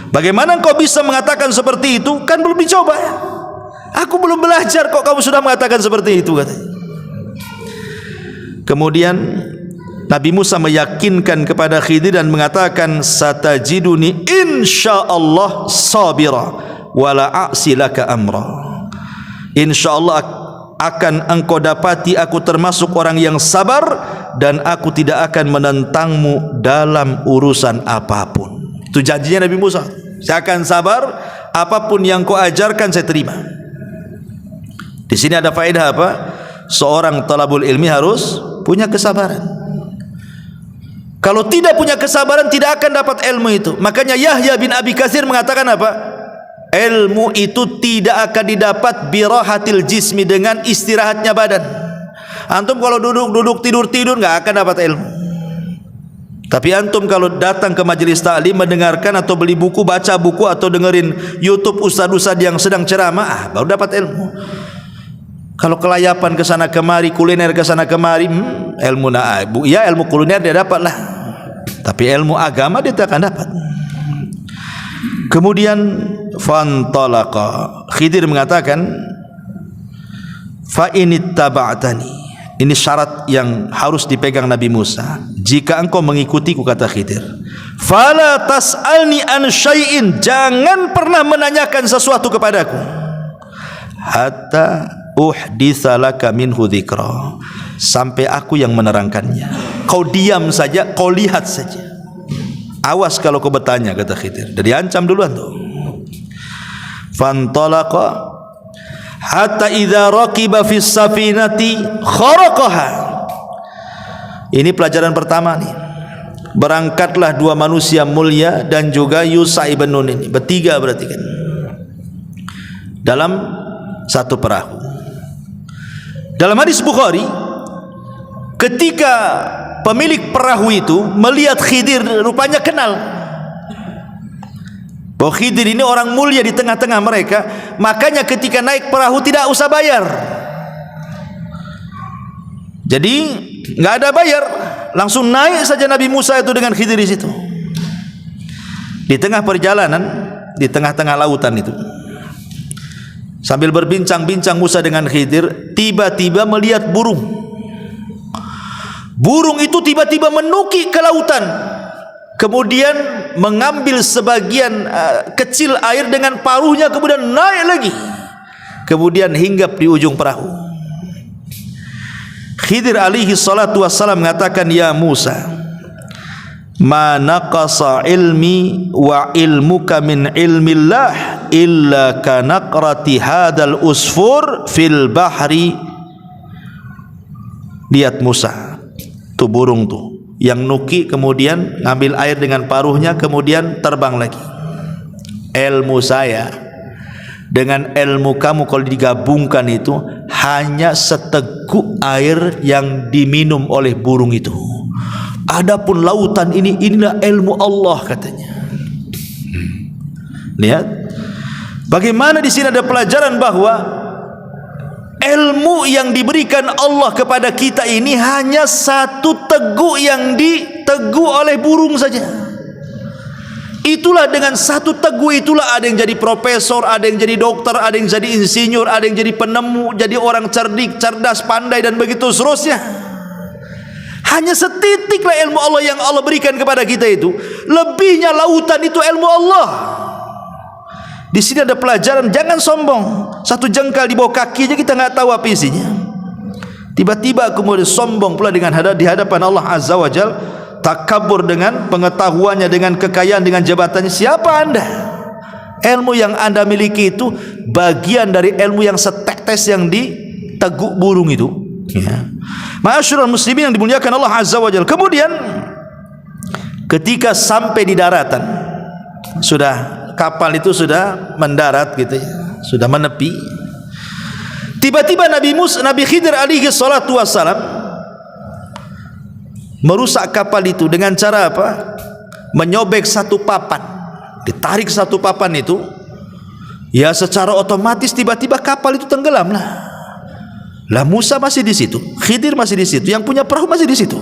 Bagaimana engkau bisa mengatakan seperti itu? Kan belum dicoba ya. Aku belum belajar kok kamu sudah mengatakan seperti itu, katanya. Kemudian Nabi Musa meyakinkan kepada Khidir dan mengatakan, satajiduni insyaallah sabira wala a'silaka amra. Insyaallah akan engkau dapati aku termasuk orang yang sabar dan aku tidak akan menentangmu dalam urusan apapun. Itu janjinya Nabi Musa. Saya akan sabar, apapun yang kau ajarkan saya terima. Di sini ada faedah apa? Seorang talabul ilmi harus punya kesabaran. Kalau tidak punya kesabaran tidak akan dapat ilmu itu. Makanya Yahya bin Abi Katsir mengatakan apa? Ilmu itu tidak akan didapat birahatil jismi, dengan istirahatnya badan. Antum kalau duduk tidur nggak akan dapat ilmu. Tapi antum kalau datang ke majelis ta'lim, mendengarkan atau beli buku, baca buku atau dengerin YouTube ustaz-ustaz yang sedang ceramah, baru dapat ilmu. Kalau kelayapan ke sana kemari, kuliner ke sana kemari, ilmu ya ilmu kuliner dia dapat lah. Tapi ilmu agama dia tak akan dapat. Kemudian fantalaqa, Khidir mengatakan, fa inittaba'tani. Ini syarat yang harus dipegang Nabi Musa. Jika engkau mengikutiku, kata Khidir, fala tas'alni an syai'in, jangan pernah menanyakan sesuatu kepadaku, hatta uhditsa laka minhu dzikra, sampai aku yang menerangkannya. Kau diam saja, kau lihat saja. Awas kalau kau bertanya, kata Khidir. Dari ancam duluan tuh. Fantalaqa hatta idza raqiba fis safinati kharaqaha. Ini pelajaran pertama nih. Berangkatlah dua manusia mulia dan juga Yusha ibn Nun, ini bertiga berarti kan, dalam satu perahu. Dalam hadis Bukhari, ketika pemilik perahu itu melihat Khidir, rupanya kenal bahwa Khidir ini orang mulia di tengah-tengah mereka, makanya ketika naik perahu tidak usah bayar. Jadi nggak ada bayar, langsung naik saja Nabi Musa itu dengan Khidir di situ. Di tengah perjalanan, di tengah-tengah lautan itu, sambil berbincang-bincang Musa dengan Khidir, tiba-tiba melihat burung. Burung itu tiba-tiba menukik ke lautan, kemudian mengambil sebagian kecil air dengan paruhnya, kemudian naik lagi, kemudian hinggap di ujung perahu. Khidir alaihi salatu wassalam mengatakan, ya Musa, ma naqasa ilmi wa ilmuka min ilmillah illa kanaqrati hadal usfur fil bahri. Lihat Musa, tuh burung tuh yang nuki, kemudian ngambil air dengan paruhnya, kemudian terbang lagi. Ilmu saya dengan ilmu kamu kalau digabungkan itu hanya seteguk air yang diminum oleh burung itu. Adapun lautan ini, inilah ilmu Allah, katanya. Lihat bagaimana di sini ada pelajaran bahwa ilmu yang diberikan Allah kepada kita ini hanya satu teguk yang diteguk oleh burung saja. Itulah dengan satu teguk itulah ada yang jadi profesor, ada yang jadi dokter, ada yang jadi insinyur, ada yang jadi penemu, jadi orang cerdik, cerdas, pandai dan begitu seterusnya. Hanya setitiklah ilmu Allah yang Allah berikan kepada kita itu. Lebihnya lautan itu ilmu Allah. Di sini ada pelajaran, jangan sombong. Satu jengkal di bawah kaki aja kita nggak tahu apa isinya. Tiba-tiba kemudian sombong pula dengan di hadapan Allah Azza wa Jalla, takabur dengan pengetahuannya, dengan kekayaan, dengan jabatannya. Siapa Anda? Ilmu yang Anda miliki itu bagian dari ilmu yang setetes yang diteguk burung itu. Ya. Ma'asyiral muslimin yang dimuliakan Allah Azza wa Jalla. Kemudian ketika sampai di daratan, sudah kapal itu sudah mendarat gitu ya, sudah menepi. Tiba-tiba Nabi Khidir alaihi salatu wassalam merusak kapal itu dengan cara apa? menyobek satu papan, ditarik satu papan itu, ya secara otomatis tiba-tiba kapal itu tenggelam lah. Lah Musa masih di situ, Khidir masih di situ, yang punya perahu masih di situ.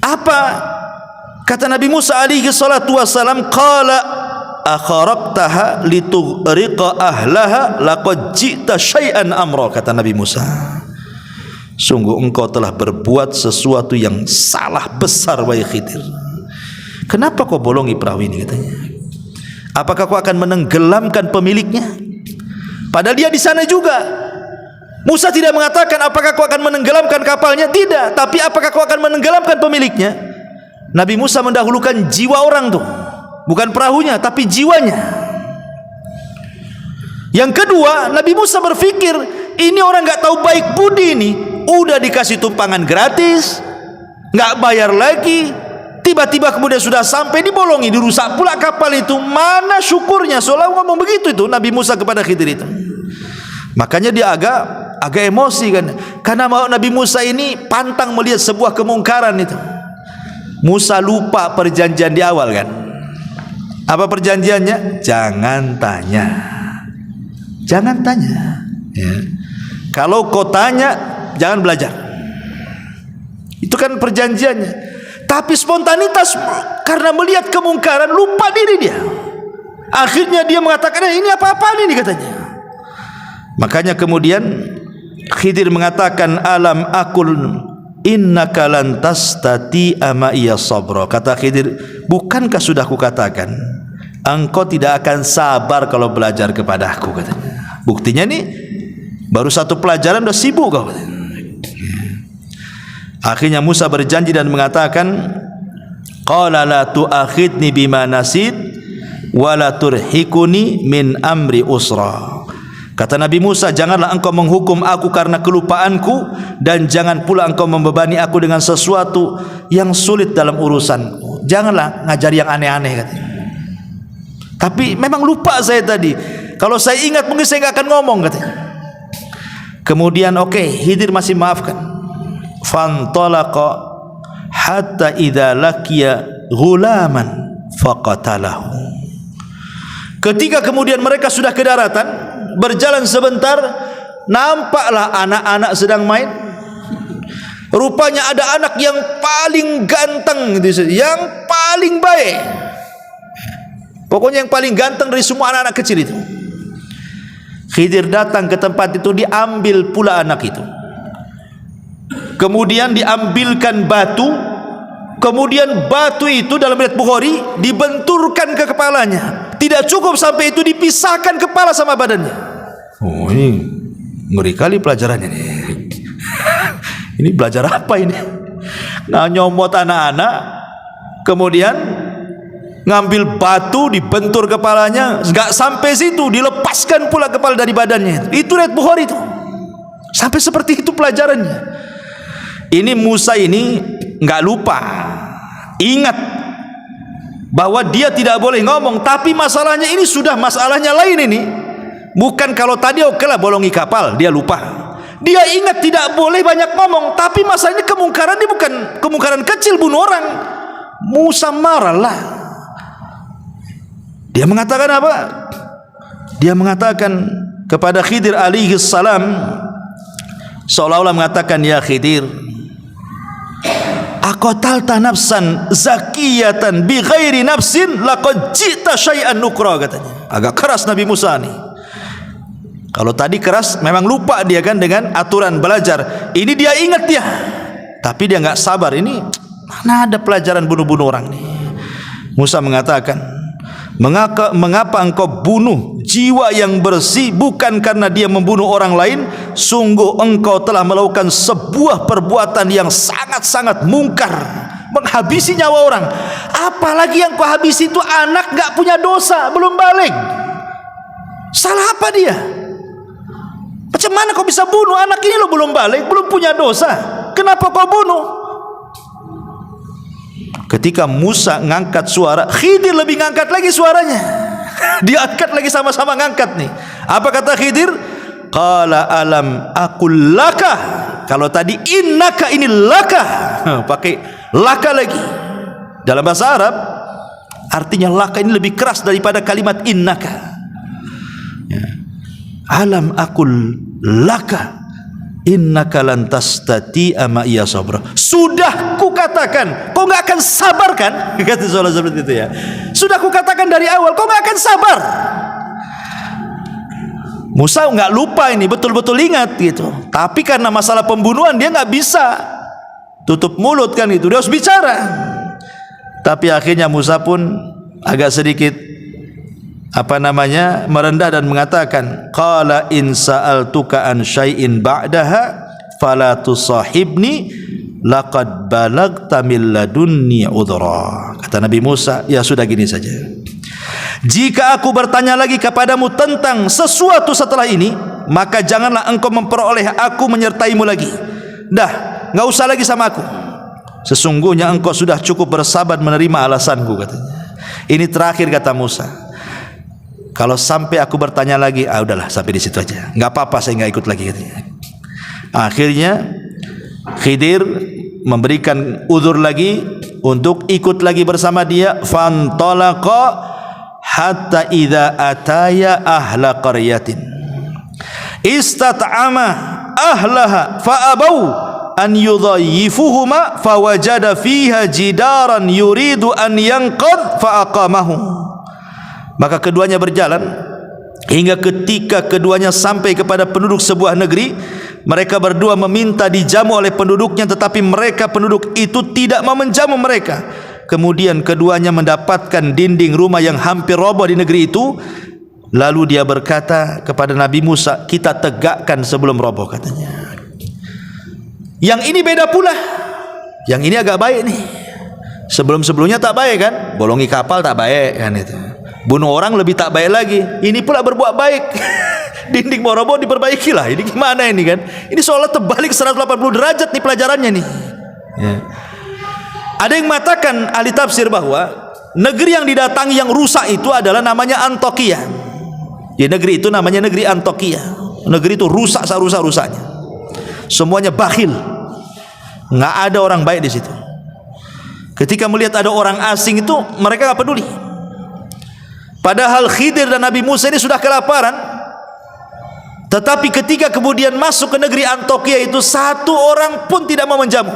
Apa kata Nabi Musa alaihi salatu wassalam? Qala akharaqtaha litughriqa ahlaha laqad ji'ta syai'an amra. Kata Nabi Musa, sungguh engkau telah berbuat sesuatu yang salah besar wahai Khidir. Kenapa kau bolongi perahu ini, katanya? Apakah kau akan menenggelamkan pemiliknya? Padahal dia di sana juga. Musa tidak mengatakan apakah kau akan menenggelamkan kapalnya, tidak, tapi apakah kau akan menenggelamkan pemiliknya. Nabi Musa mendahulukan jiwa orang tuh, bukan perahunya tapi jiwanya. Yang kedua, Nabi Musa berpikir ini orang nggak tahu baik budi, ini udah dikasih tumpangan gratis, nggak bayar lagi, tiba-tiba kemudian sudah sampai dibolongi, dirusak pula kapal itu. Mana syukurnya? Seolah ngomong begitu itu Nabi Musa kepada Khidir itu. Makanya dia agak emosi kan, karena Nabi Musa ini pantang melihat sebuah kemungkaran itu. Musa lupa perjanjian di awal kan. Apa perjanjiannya? Jangan tanya, jangan tanya ya. Kalau kau tanya jangan belajar, itu kan perjanjiannya. Tapi spontanitas karena melihat kemungkaran lupa diri dia. Akhirnya dia mengatakan, ini apa-apaan ini, katanya. Makanya kemudian Khidir mengatakan, alam akul innaka lan tastati'a ma'iya sabra. Kata Khidir, bukankah sudah kukatakan engkau tidak akan sabar kalau belajar kepada aku, katanya. Buktinya nih baru satu pelajaran udah sibuk kau, katanya. Akhirnya Musa berjanji dan mengatakan, qala la tu'akhidni bima nasid wa la turhikuni min amri usra. Kata Nabi Musa, janganlah engkau menghukum aku karena kelupaanku, dan jangan pula engkau membebani aku dengan sesuatu yang sulit dalam urusanku. Janganlah ngajari yang aneh-aneh, katanya. Tapi memang lupa saya tadi. Kalau saya ingat mungkin saya nggak akan ngomong, katanya. Kemudian Khidir masih maafkan. Fantalaqa hatta idza laqiya ghulaman faqatalahu. Ketika kemudian mereka sudah ke daratan, berjalan sebentar, nampaklah anak-anak sedang main. Rupanya ada anak yang paling ganteng, yang paling baik, pokoknya yang paling ganteng dari semua anak-anak kecil itu. Khidir datang ke tempat itu, diambil pula anak itu. Kemudian diambilkan batu, kemudian batu itu dalam riwayat Bukhari dibenturkan ke kepalanya. Tidak cukup sampai itu, dipisahkan kepala sama badannya. Oh, ini ngeri kali pelajarannya nih. Ini belajar apa ini? Nah, nyomot anak-anak, kemudian ngambil batu dibentur kepalanya, nggak sampai situ, dilepaskan pula kepala dari badannya. Itu riwayat Bukhari itu. Sampai seperti itu pelajarannya. Ini Musa ini nggak lupa, ingat bahwa dia tidak boleh ngomong. Tapi masalahnya ini sudah masalahnya lain ini. Bukan kalau tadi lah bolongi kapal, dia lupa. Dia ingat tidak boleh banyak ngomong. Tapi masalahnya kemungkaran ini bukan kemungkaran kecil, bunuh orang. Musa marahlah. Dia mengatakan apa? Dia mengatakan kepada Khidir alaihi salam, seolah-olah mengatakan, ya Khidir, aqatalta nafsan zakiyatan bi ghairi nafsin laqad ji'ta syai'an nukra, katanya. Agak keras Nabi Musa nih. Kalau tadi keras memang lupa dia kan dengan aturan belajar. Ini dia ingat dia, tapi dia nggak sabar. Ini mana ada pelajaran bunuh-bunuh orang nih. Musa mengatakan, mengapa engkau bunuh jiwa yang bersih bukan karena dia membunuh orang lain? Sungguh engkau telah melakukan sebuah perbuatan yang sangat-sangat mungkar, menghabisi nyawa orang. Apalagi yang kau habisi itu anak gak punya dosa, belum balik. Salah apa dia? Macam mana kau bisa bunuh anak ini? Lo belum balik, belum punya dosa, kenapa kau bunuh? Ketika Musa ngangkat suara, Khidir lebih ngangkat lagi suaranya. Diangkat lagi, sama-sama ngangkat nih. Apa kata Khidir? Qala alam aqul laka. Kalau tadi innaka, ini laka, pakai laka lagi. Dalam bahasa Arab artinya laka ini lebih keras daripada kalimat innaka. Ya. Alam aqul laka innaka lan tastati'a ma'iya sabra. Sudah kukatakan kau enggak akan sabar kan? Kata seolah seperti itu ya. Sudah kukatakan dari awal kau enggak akan sabar. Musa enggak lupa ini, betul-betul ingat gitu. Tapi karena masalah pembunuhan dia enggak bisa tutup mulut kan itu. Dia harus bicara. Tapi akhirnya Musa pun agak sedikit merendah dan mengatakan, qala in sa'altuka an syai'in ba'daha fala tusahibni laqad balagta min ladunni udhra. Kata Nabi Musa, ya sudah gini saja, jika aku bertanya lagi kepadamu tentang sesuatu setelah ini, maka janganlah engkau memperoleh aku menyertaimu lagi. Dah, enggak usah lagi sama aku. Sesungguhnya engkau sudah cukup bersabar menerima alasanku, katanya. Ini terakhir kata Musa. Kalau sampai aku bertanya lagi, udahlah sampai di situ aja. Enggak apa-apa, saya enggak ikut lagi, katanya. Akhirnya Khidir memberikan uzur lagi untuk ikut lagi bersama dia. Fantalaqa hatta idza ataya ahla qaryatin istat'ama ahlaha fa'abau an yudhayyifuhuma fawajada fiha jidaran yuridu an yanqad fa'aqamahu. Maka keduanya berjalan hingga ketika keduanya sampai kepada penduduk sebuah negeri, mereka berdua meminta dijamu oleh penduduknya, tetapi mereka penduduk itu tidak mau menjamu mereka. Kemudian keduanya mendapatkan dinding rumah yang hampir roboh di negeri itu. Lalu dia berkata kepada Nabi Musa, kita tegakkan sebelum roboh, katanya. Yang ini beda pula. Yang ini agak baik nih. Sebelum-sebelumnya tak baik kan? Bolongi kapal tak baik kan itu. Bunuh orang lebih tak baik lagi. Ini pula berbuat baik. Dinding mau roboh diperbaiki lah. Ini gimana ini kan? Ini seolah terbalik 180 derajat nih pelajarannya nih. Ya. Ada yang mengatakan ahli tafsir bahwa negeri yang didatangi yang rusak itu adalah namanya Antokia. Di negeri itu namanya negeri Antokia. Negeri itu rusak serusak-rusaknya. Semuanya bakhil, nggak ada orang baik di situ. Ketika melihat ada orang asing itu mereka nggak peduli. Padahal Khidir dan Nabi Musa ini sudah kelaparan. Tetapi ketika kemudian masuk ke negeri Antokia itu, satu orang pun tidak mau menjamu.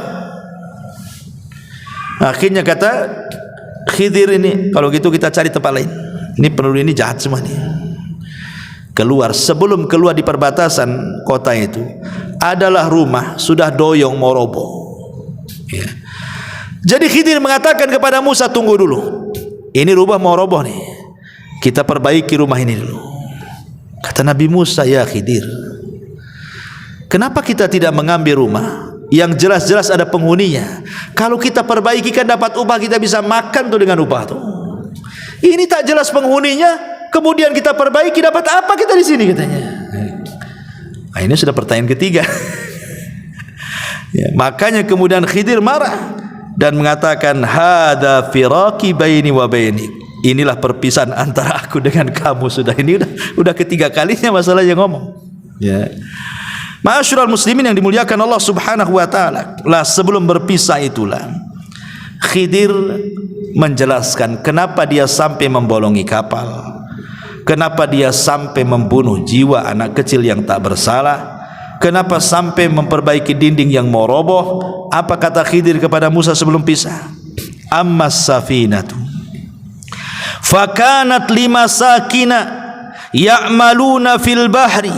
Akhirnya kata Khidir ini, kalau gitu kita cari tempat lain. Ini penduduk ini jahat semua nih. Keluar, sebelum keluar di perbatasan kota itu adalah rumah sudah doyong mau roboh. Ya. Jadi Khidir mengatakan kepada Musa, tunggu dulu, ini rumah mau roboh nih, kita perbaiki rumah ini dulu. Kata Nabi Musa, ya Khidir, kenapa kita tidak mengambil rumah yang jelas-jelas ada penghuninya? Kalau kita perbaiki kan dapat upah, kita bisa makan tuh dengan upah tuh. Ini tak jelas penghuninya, kemudian kita perbaiki, dapat apa kita di sini, katanya. Nah, ini sudah pertanyaan ketiga. Ya, makanya kemudian Khidir marah dan mengatakan, hadza firaqi baini wa bainik. Inilah perpisahan antara aku dengan kamu. Sudah, ini udah ketiga kalinya masalah yang ngomong. Ya. Ma'asyiral muslimin yang dimuliakan Allah Subhanahu wa taala. Lah sebelum berpisah itulah Khidir menjelaskan kenapa dia sampai membolongi kapal. Kenapa dia sampai membunuh jiwa anak kecil yang tak bersalah? Kenapa sampai memperbaiki dinding yang mau roboh? Apa kata Khidir kepada Musa sebelum pisah? Ammas safinatu fakanat limasakina ya'maluna fil bahri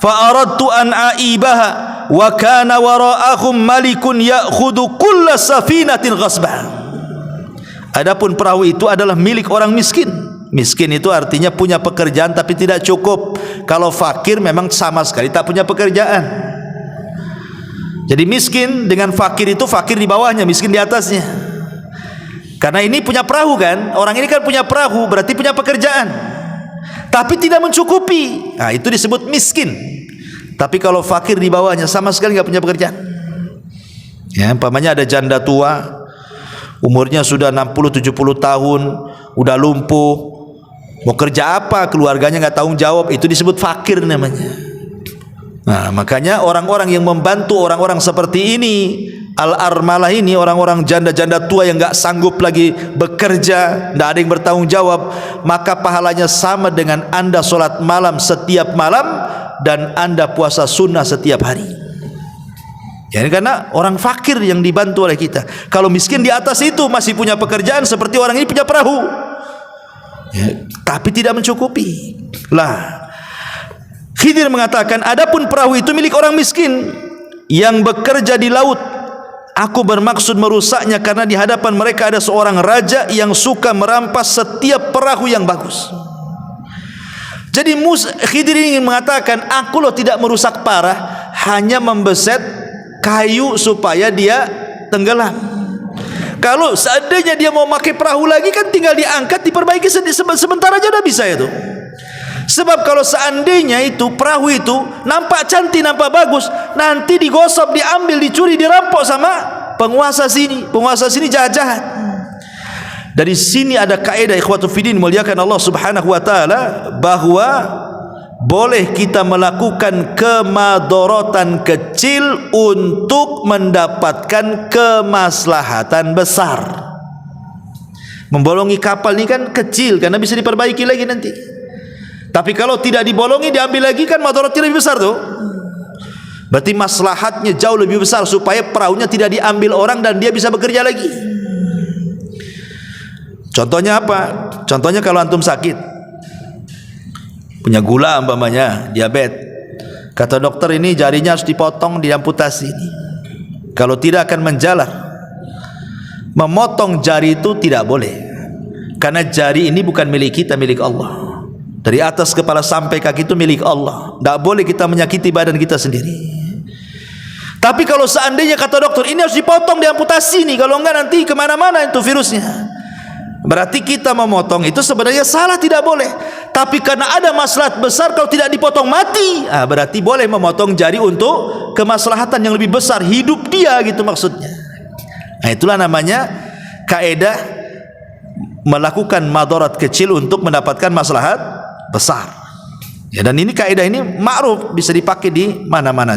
fa aradtu an aibaha wa kana wara'ahum malikun ya'khudhu kulla safinatin ghasban. Adapun perahu itu adalah milik orang miskin. Miskin itu artinya punya pekerjaan tapi tidak cukup. Kalau fakir memang sama sekali tak punya pekerjaan. Jadi miskin dengan fakir itu, fakir di bawahnya, miskin di atasnya. Karena ini punya perahu kan, orang ini kan punya perahu, berarti punya pekerjaan, tapi tidak mencukupi. Nah, itu disebut miskin. Tapi kalau fakir di bawahnya sama sekali nggak punya pekerjaan. Ya, umpamanya ada janda tua, umurnya sudah 60-70 tahun, udah lumpuh, mau kerja apa, keluarganya nggak tanggung jawab, itu disebut fakir namanya. Nah, makanya orang-orang yang membantu orang-orang seperti ini al-armalah ini, orang-orang janda-janda tua yang enggak sanggup lagi bekerja, enggak ada yang bertanggung jawab, maka pahalanya sama dengan Anda solat malam setiap malam dan Anda puasa sunnah setiap hari. Ya, karena orang fakir yang dibantu oleh kita. Kalau miskin di atas itu masih punya pekerjaan seperti orang ini punya perahu, ya, tapi tidak mencukupi. Lah, Khidir mengatakan, adapun perahu itu milik orang miskin yang bekerja di laut. Aku bermaksud merusaknya karena di hadapan mereka ada seorang raja yang suka merampas setiap perahu yang bagus. Jadi Khidir ingin mengatakan, aku loh tidak merusak parah, hanya membeset kayu supaya dia tenggelam. Kalau seandainya dia mau pakai perahu lagi, kan tinggal diangkat, diperbaiki sebentar aja udah bisa itu. Sebab kalau seandainya itu perahu itu nampak cantik, nampak bagus, nanti digosok, diambil, dicuri, dirampok sama penguasa sini. Penguasa sini jahat-jahat. Dari sini ada kaidah ikhwatu fiddin muliakan Allah Subhanahu wa taala, bahwa boleh kita melakukan kemadaratan kecil untuk mendapatkan kemaslahatan besar. Membolongi kapal ini kan kecil karena bisa diperbaiki lagi nanti. Tapi kalau tidak dibolongi, diambil lagi, kan madaratnya lebih besar tuh. Berarti maslahatnya jauh lebih besar supaya perahunya tidak diambil orang dan dia bisa bekerja lagi. Contohnya apa? Contohnya kalau antum sakit, punya gula umpamanya, diabetes, kata dokter ini jarinya harus dipotong, diamputasi. Kalau tidak akan menjalar. Memotong jari itu tidak boleh, karena jari ini bukan milik kita, milik Allah. Dari atas kepala sampai kaki itu milik Allah. Tidak boleh kita menyakiti badan kita sendiri. Tapi kalau seandainya kata dokter ini harus dipotong, diamputasi nih, kalau enggak nanti kemana-mana itu virusnya, berarti kita memotong itu sebenarnya salah, tidak boleh. Tapi karena ada maslahat besar, kalau tidak dipotong mati, berarti boleh memotong jari untuk kemaslahatan yang lebih besar, hidup dia gitu maksudnya. Nah, itulah namanya kaidah melakukan madarat kecil untuk mendapatkan maslahat besar. Ya, dan ini kaidah ini ma'ruf, bisa dipakai di mana-mana.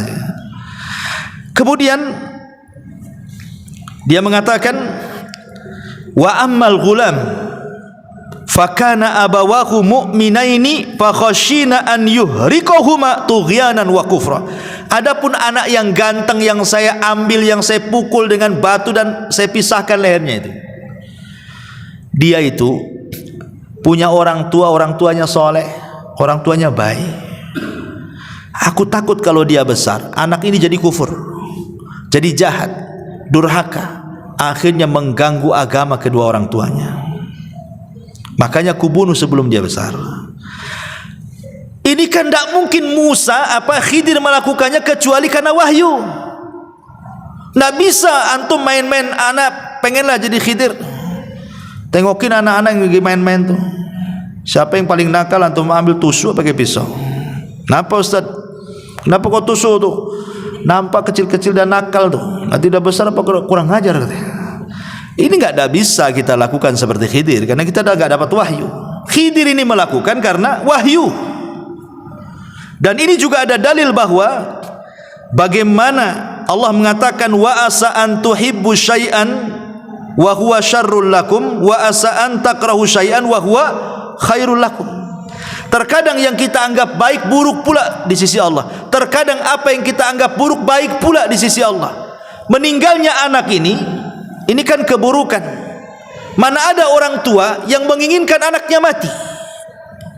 Kemudian dia mengatakan, wa ammal ghulam fakana abawahu mu'minaini fakhashina an yuhriqahuma tughyanan wa kufra. Adapun anak yang ganteng yang saya ambil, yang saya pukul dengan batu dan saya pisahkan lehernya itu, dia itu punya orang tuanya soleh, orang tuanya baik. Aku takut kalau dia besar, anak ini jadi kufur, jadi jahat, durhaka, akhirnya mengganggu agama kedua orang tuanya. Makanya kubunuh sebelum dia besar. Ini kan tidak mungkin Khidir melakukannya kecuali karena wahyu. Tidak bisa antum main-main, anak pengenlah jadi Khidir. Tengokin anak-anak yang lagi main-main tuh, siapa yang paling nakal, antum ambil tusuk pakai pisau. Kenapa Ustaz? Kenapa kau tusuk tuh? Nampak kecil-kecil dan nakal tuh, nanti udah besar apa kurang ajar katanya. Ini enggak bisa kita lakukan seperti Khidir, karena kita enggak dapat wahyu. Khidir ini melakukan karena wahyu. Dan ini juga ada dalil bahwa bagaimana Allah mengatakan, wa asa an tuhibbu syai'an wa huwa syarrul lakum wa asa an takrahu syai'an wa huwa khairul lakum. Terkadang yang kita anggap baik buruk pula di sisi Allah. Terkadang apa yang kita anggap buruk baik pula di sisi Allah. Meninggalnya anak ini kan keburukan. Mana ada orang tua yang menginginkan anaknya mati?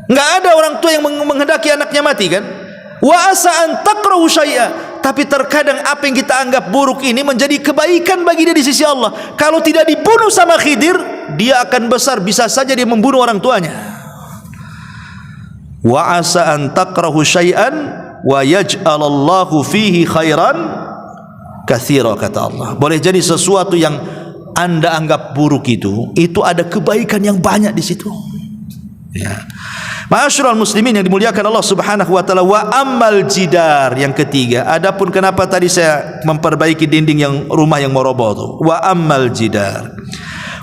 Enggak ada orang tua yang menghendaki anaknya mati kan? Wa asa an takrahu syai'a. Tapi terkadang apa yang kita anggap buruk ini menjadi kebaikan bagi dia di sisi Allah. Kalau tidak dibunuh sama Khidir, dia akan besar, bisa saja dia membunuh orang tuanya. Wa asa an takrahu syai'an wa yaj'alallahu fihi khairan katsira, kata Allah. Boleh jadi sesuatu yang Anda anggap buruk itu ada kebaikan yang banyak di situ. Ya. Ma'asyiral muslimin yang dimuliakan Allah Subhanahu wa taala, wa ammal jidar, yang ketiga. Adapun kenapa tadi saya memperbaiki dinding yang rumah yang mau roboh itu, wa ammal jidar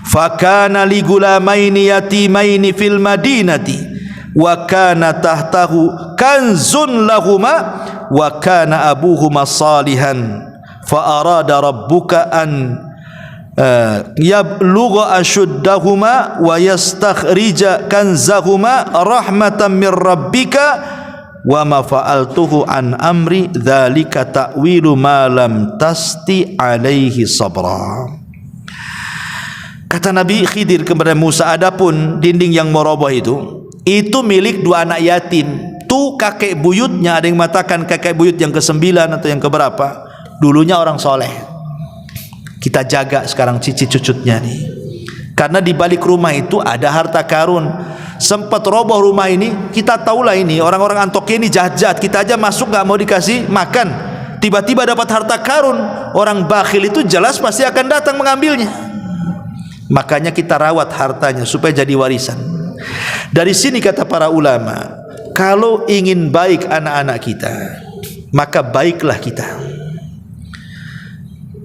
fakana li gulamaini yatimaini fil madinati wa kana tahtahu kanzun lahuma wa kana abuhuma salihan fa arada rabbuka an yablugha ashuddahuma wa yastakhrija kanzahuma rahmatan mir rabbika wa ma fa'altuhu an amri dzalika ta'wilu ma lam tasti alaihi sabra. Kata Nabi Khidir kepada Musa, adapun dinding yang meroboh itu milik dua anak yatim. Tu kakek buyutnya, ada yang mengatakan kakek buyut yang ke-9 atau yang keberapa, dulunya orang soleh. Kita jaga sekarang cici cucutnya nih, karena di balik rumah itu ada harta karun. Sempat roboh rumah ini, kita tahulah ini orang-orang Antokia ini jahat-jahat. Kita aja masuk gak mau dikasih makan, tiba-tiba dapat harta karun. Orang bakhil itu jelas pasti akan datang mengambilnya. Makanya kita rawat hartanya supaya jadi warisan. Dari sini kata para ulama, kalau ingin baik anak-anak kita, maka baiklah kita.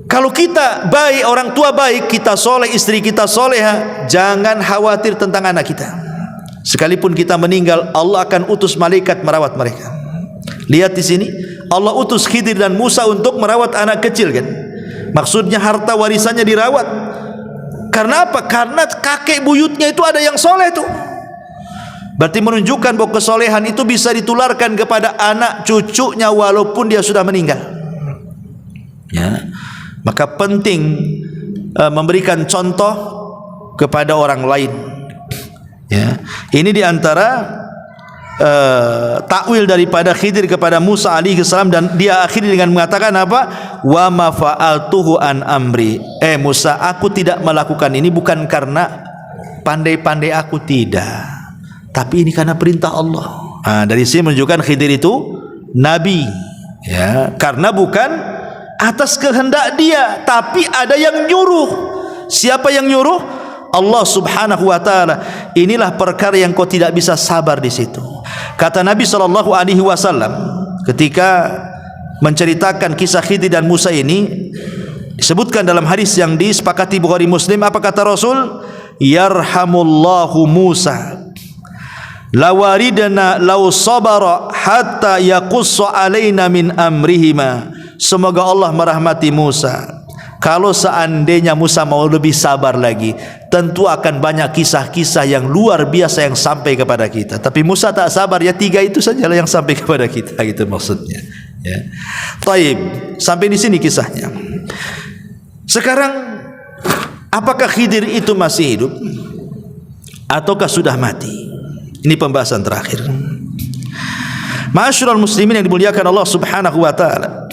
Kalau kita baik, orang tua baik, kita soleh, istri kita soleha, jangan khawatir tentang anak kita. Sekalipun kita meninggal, Allah akan utus malaikat merawat mereka. Lihat di sini, Allah utus Khidir dan Musa untuk merawat anak kecil kan. Maksudnya harta warisannya dirawat. Karena apa? Karena kakek buyutnya itu ada yang soleh tuh. Berarti menunjukkan bahwa kesolehan itu bisa ditularkan kepada anak cucunya walaupun dia sudah meninggal. Ya. Maka penting memberikan contoh kepada orang lain. Ya. Ini diantara takwil daripada Khidir kepada Musa alaihi salam, dan dia akhiri dengan mengatakan apa? Wa ma fa'altuhu an amri. Musa, aku tidak melakukan ini bukan karena pandai-pandai aku, tidak, tapi ini karena perintah Allah. Dari sini menunjukkan Khidir itu nabi, ya, karena bukan atas kehendak dia, tapi ada yang nyuruh. Siapa yang nyuruh? Allah subhanahu wa ta'ala. Inilah perkara yang kau tidak bisa sabar di situ. Kata Nabi SAW ketika menceritakan kisah Khidir dan Musa ini, disebutkan dalam hadis yang disepakati Bukhari Muslim, apa kata Rasul? Yarhamullahu Musa lawaridana law sabara hatta yaqussu alaina min amrihima. Semoga Allah merahmati Musa. Kalau seandainya Musa mau lebih sabar lagi, tentu akan banyak kisah-kisah yang luar biasa yang sampai kepada kita. Tapi Musa tak sabar, ya 3 itu sajalah yang sampai kepada kita, gitu maksudnya. Ya. Taib, sampai di sini kisahnya. Sekarang, apakah Khidir itu masih hidup ataukah sudah mati? Ini pembahasan terakhir. Ma'asyiral muslimin yang dimuliakan Allah Subhanahu wa taala.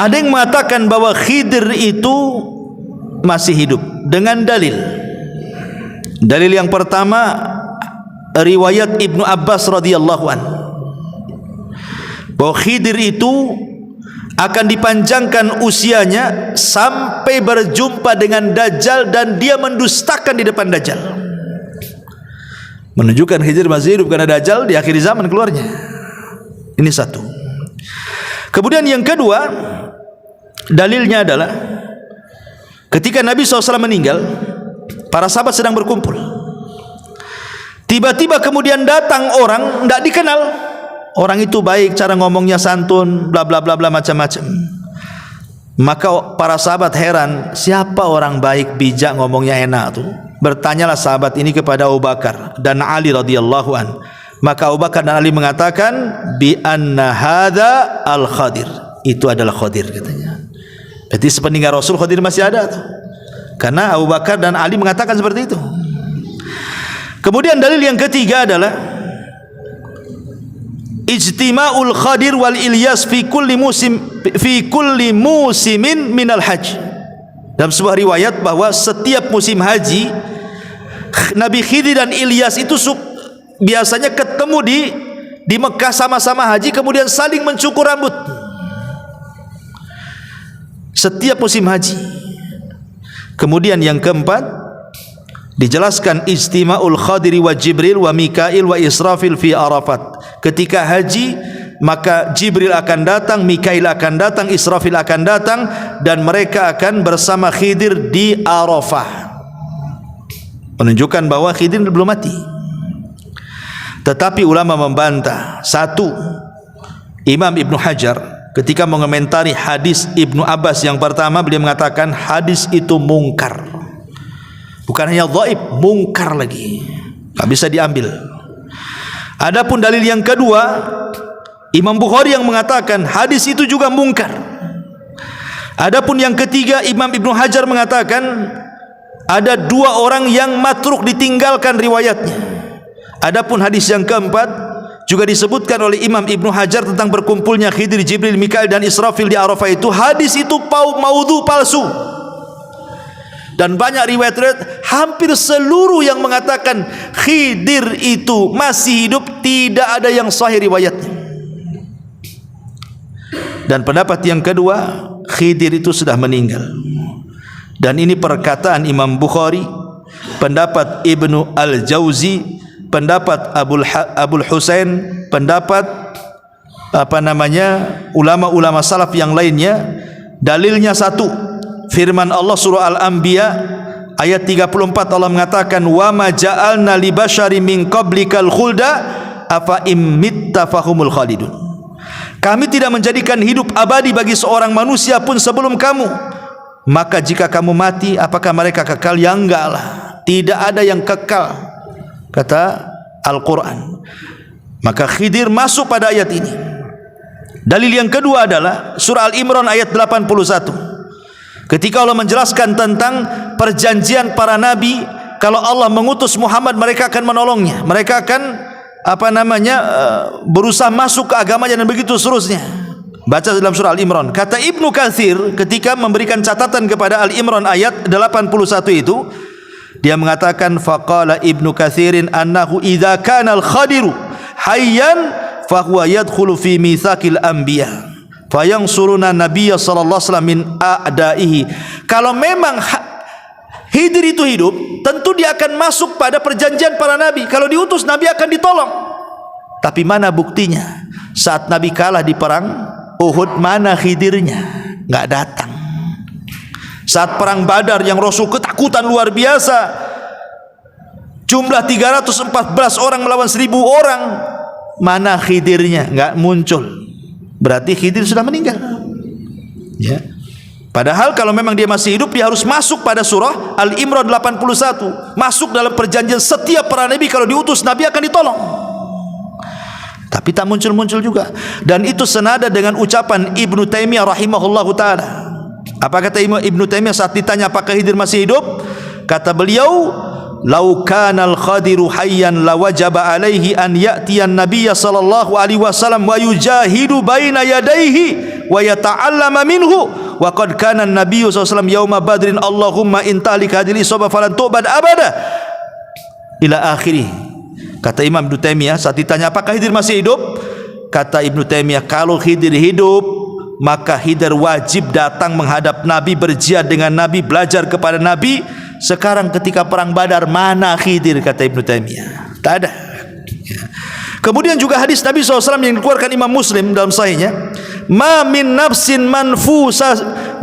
Ada yang mengatakan bahwa Khidir itu masih hidup dengan dalil. Dalil yang pertama, riwayat Ibnu Abbas radhiyallahu an, bahwa Khidir itu akan dipanjangkan usianya sampai berjumpa dengan Dajjal dan dia mendustakan di depan Dajjal. Menunjukkan Khidir masih hidup karena Dajjal di akhir zaman keluarnya. Ini satu. Kemudian yang kedua, dalilnya adalah ketika Nabi SAW meninggal, para sahabat sedang berkumpul. Tiba-tiba kemudian datang orang tidak dikenal. Orang itu baik, cara ngomongnya santun, bla bla bla bla macam-macam. Maka para sahabat heran, siapa orang baik, bijak, ngomongnya enak tuh? Bertanyalah sahabat ini kepada Abu Bakar dan Ali radhiyallahu an. Maka Abu Bakar dan Ali mengatakan, bi anna hadza al-Khadir. Itu adalah Khadir katanya. Jadi sepeninggal Rasul Khadir masih ada tuh. Karena Abu Bakar dan Ali mengatakan seperti itu. Kemudian dalil yang ketiga adalah ijtima'ul Khadir wal Ilyas fi kulli musimin minal hajj. Dalam sebuah riwayat bahwa setiap musim haji Nabi Khidir dan Ilyas itu biasanya ketemu di Mekah sama-sama haji, kemudian saling mencukur rambut setiap musim haji. Kemudian yang keempat dijelaskan ijtima'ul Khadiri wa Jibril wa Mikail wa Israfil fi Arafat. Ketika haji maka Jibril akan datang, Mikail akan datang, Israfil akan datang, dan mereka akan bersama Khidir di Arafah. Menunjukkan bahwa Khidir belum mati. Tetapi ulama membantah. Satu, Imam Ibnu Hajar ketika mengomentari hadis Ibnu Abbas yang pertama, beliau mengatakan hadis itu mungkar. Bukan hanya dhaif, mungkar lagi, tak bisa diambil. Adapun dalil yang kedua, Imam Bukhari yang mengatakan hadis itu juga mungkar. Adapun yang ketiga, Imam Ibnu Hajar mengatakan ada dua orang yang matruk, ditinggalkan riwayatnya. Adapun hadis yang keempat juga disebutkan oleh Imam Ibnu Hajar tentang berkumpulnya Khidir, Jibril, Mikail dan Israfil di Arafah itu. Hadis itu maudhu, palsu. Dan banyak riwayat-riwayat, hampir seluruh yang mengatakan Khidir itu masih hidup, tidak ada yang sahih riwayatnya. Dan pendapat yang kedua, Khidir itu sudah meninggal. Dan ini perkataan Imam Bukhari, pendapat Ibnu Al-Jauzi, pendapat Abul Husain, pendapat ulama-ulama salaf yang lainnya. Dalilnya satu, firman Allah surah Al-Anbiya ayat 34, Allah mengatakan wa ma ja'alna li basyari min qablikal khulda afa immitta fahumul khalidun. Kami tidak menjadikan hidup abadi bagi seorang manusia pun sebelum kamu, maka jika kamu mati apakah mereka kekal? Ya enggak lah, tidak ada yang kekal, kata Al-Quran. Maka Khidir masuk pada ayat ini. Dalil yang kedua adalah surah Al-Imran ayat 81, ketika Allah menjelaskan tentang perjanjian para nabi, kalau Allah mengutus Muhammad mereka akan menolongnya, mereka akan berusaha masuk ke agamanya dan begitu seterusnya. Baca dalam surah Al-Imran. Kata Ibnu Katsir ketika memberikan catatan kepada Al-Imran ayat 81 itu, dia mengatakan faqala Ibnu Katsirin annahu idza kana al-Khadiru hayyan fahuwa yadkhulu fi mitsaqil anbiya fayansuruna nabiyya sallallahu alaihi wasallam min a'daihi. Kalau memang Khidir itu hidup, tentu dia akan masuk pada perjanjian para nabi. Kalau diutus, nabi akan ditolong. Tapi mana buktinya? Saat nabi kalah di perang Uhud, mana Khidirnya? Nggak datang. Saat perang Badar yang Rasul ketakutan luar biasa, jumlah 314 orang melawan 1000 orang, mana Khidirnya? Nggak muncul. Berarti Khidir sudah meninggal. Ya. Padahal kalau memang dia masih hidup, dia harus masuk pada surah Al-Imran 81, masuk dalam perjanjian setiap para nabi, kalau diutus nabi akan ditolong. Tapi tak muncul-muncul juga. Dan itu senada dengan ucapan Ibnu Taimiyah rahimahullahu ta'ala. Apa kata Ibnu Taimiyah saat ditanya apakah Khidir masih hidup? Kata beliau, "Lau kana al-Khadiru hayyan lawajaba alaihi an ya'tiyan nabiyya sallallahu alaihi wasallam wa yujahidu baina yadayhi wa yata'allama minhu wa qad kana an-nabiyyu sallallahu alaihi wasallam yauma badrin Allahumma intalik hadhihi isabah falan tu'bad abada." Ila akhirih. Kata Imam Ibnu Taimiyah saat ditanya apakah Khidir masih hidup, kata Ibnu Taimiyah, kalau Khidir hidup maka Khidir wajib datang menghadap Nabi, berjihad dengan Nabi, belajar kepada Nabi. Sekarang ketika perang Badar, mana Khidir? Kata Ibnu Taimiyah, tak ada. Kemudian juga hadis Nabi SAW yang dikeluarkan Imam Muslim dalam sahihnya, ma min nafsin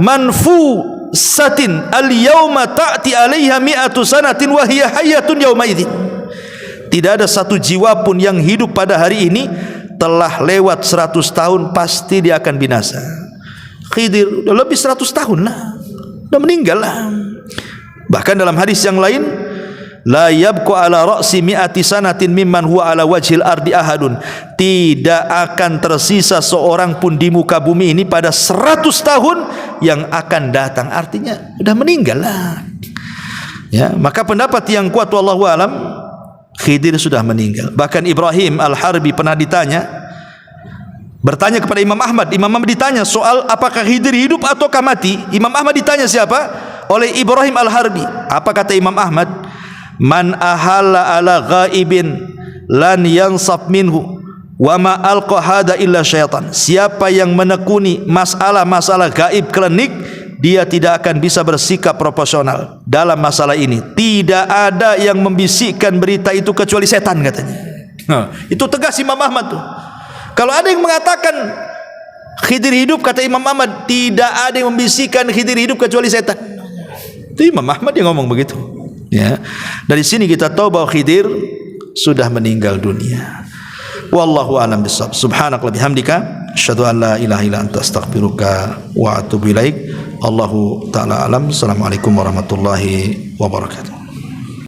manfusatin al-yawma ta'ti alaiha mi'atu sanatin wa hiya hayyatun yawma idzin. Tidak ada satu jiwa pun yang hidup pada hari ini telah lewat 100 tahun pasti dia akan binasa. Khidir udah lebih 100 tahun lah, udah meninggal lah. Bahkan dalam hadis yang lain, la yabqu ala ra'si mi'ati sanatin mimman huwa ala wajhil ardi ahadun. Tidak akan tersisa seorang pun di muka bumi ini pada 100 tahun yang akan datang. Artinya sudah meninggal lah. Ya, maka pendapat yang kuat wallahu alam, Khidir sudah meninggal. Bahkan Ibrahim Al-Harbi pernah bertanya kepada Imam Ahmad. Imam Ahmad ditanya soal apakah Khidir hidup ataukah mati. Imam Ahmad ditanya siapa? Oleh Ibrahim Al-Harbi. Apa kata Imam Ahmad? Man ahalla ala ghaibin lan yansaf minhu wa ma alqa hada illa syaitan. Siapa yang menekuni masalah-masalah gaib klinik, dia tidak akan bisa bersikap proporsional dalam masalah ini. Tidak ada yang membisikkan berita itu kecuali setan, katanya. Nah, itu tegas Imam Ahmad tuh. Kalau ada yang mengatakan Khidir hidup, kata Imam Ahmad, tidak ada yang membisikkan Khidir hidup kecuali setan. Itu Imam Ahmad yang ngomong begitu. Ya. Dari sini kita tahu bahwa Khidir sudah meninggal dunia. Wallahu a'lam bishawab. Subhanaka wa bihamdika asyhadu an la ilaha illa anta astaghfiruka wa atubu ilaik. Allahu ta'ala alam. Assalamualaikum warahmatullahi wabarakatuh.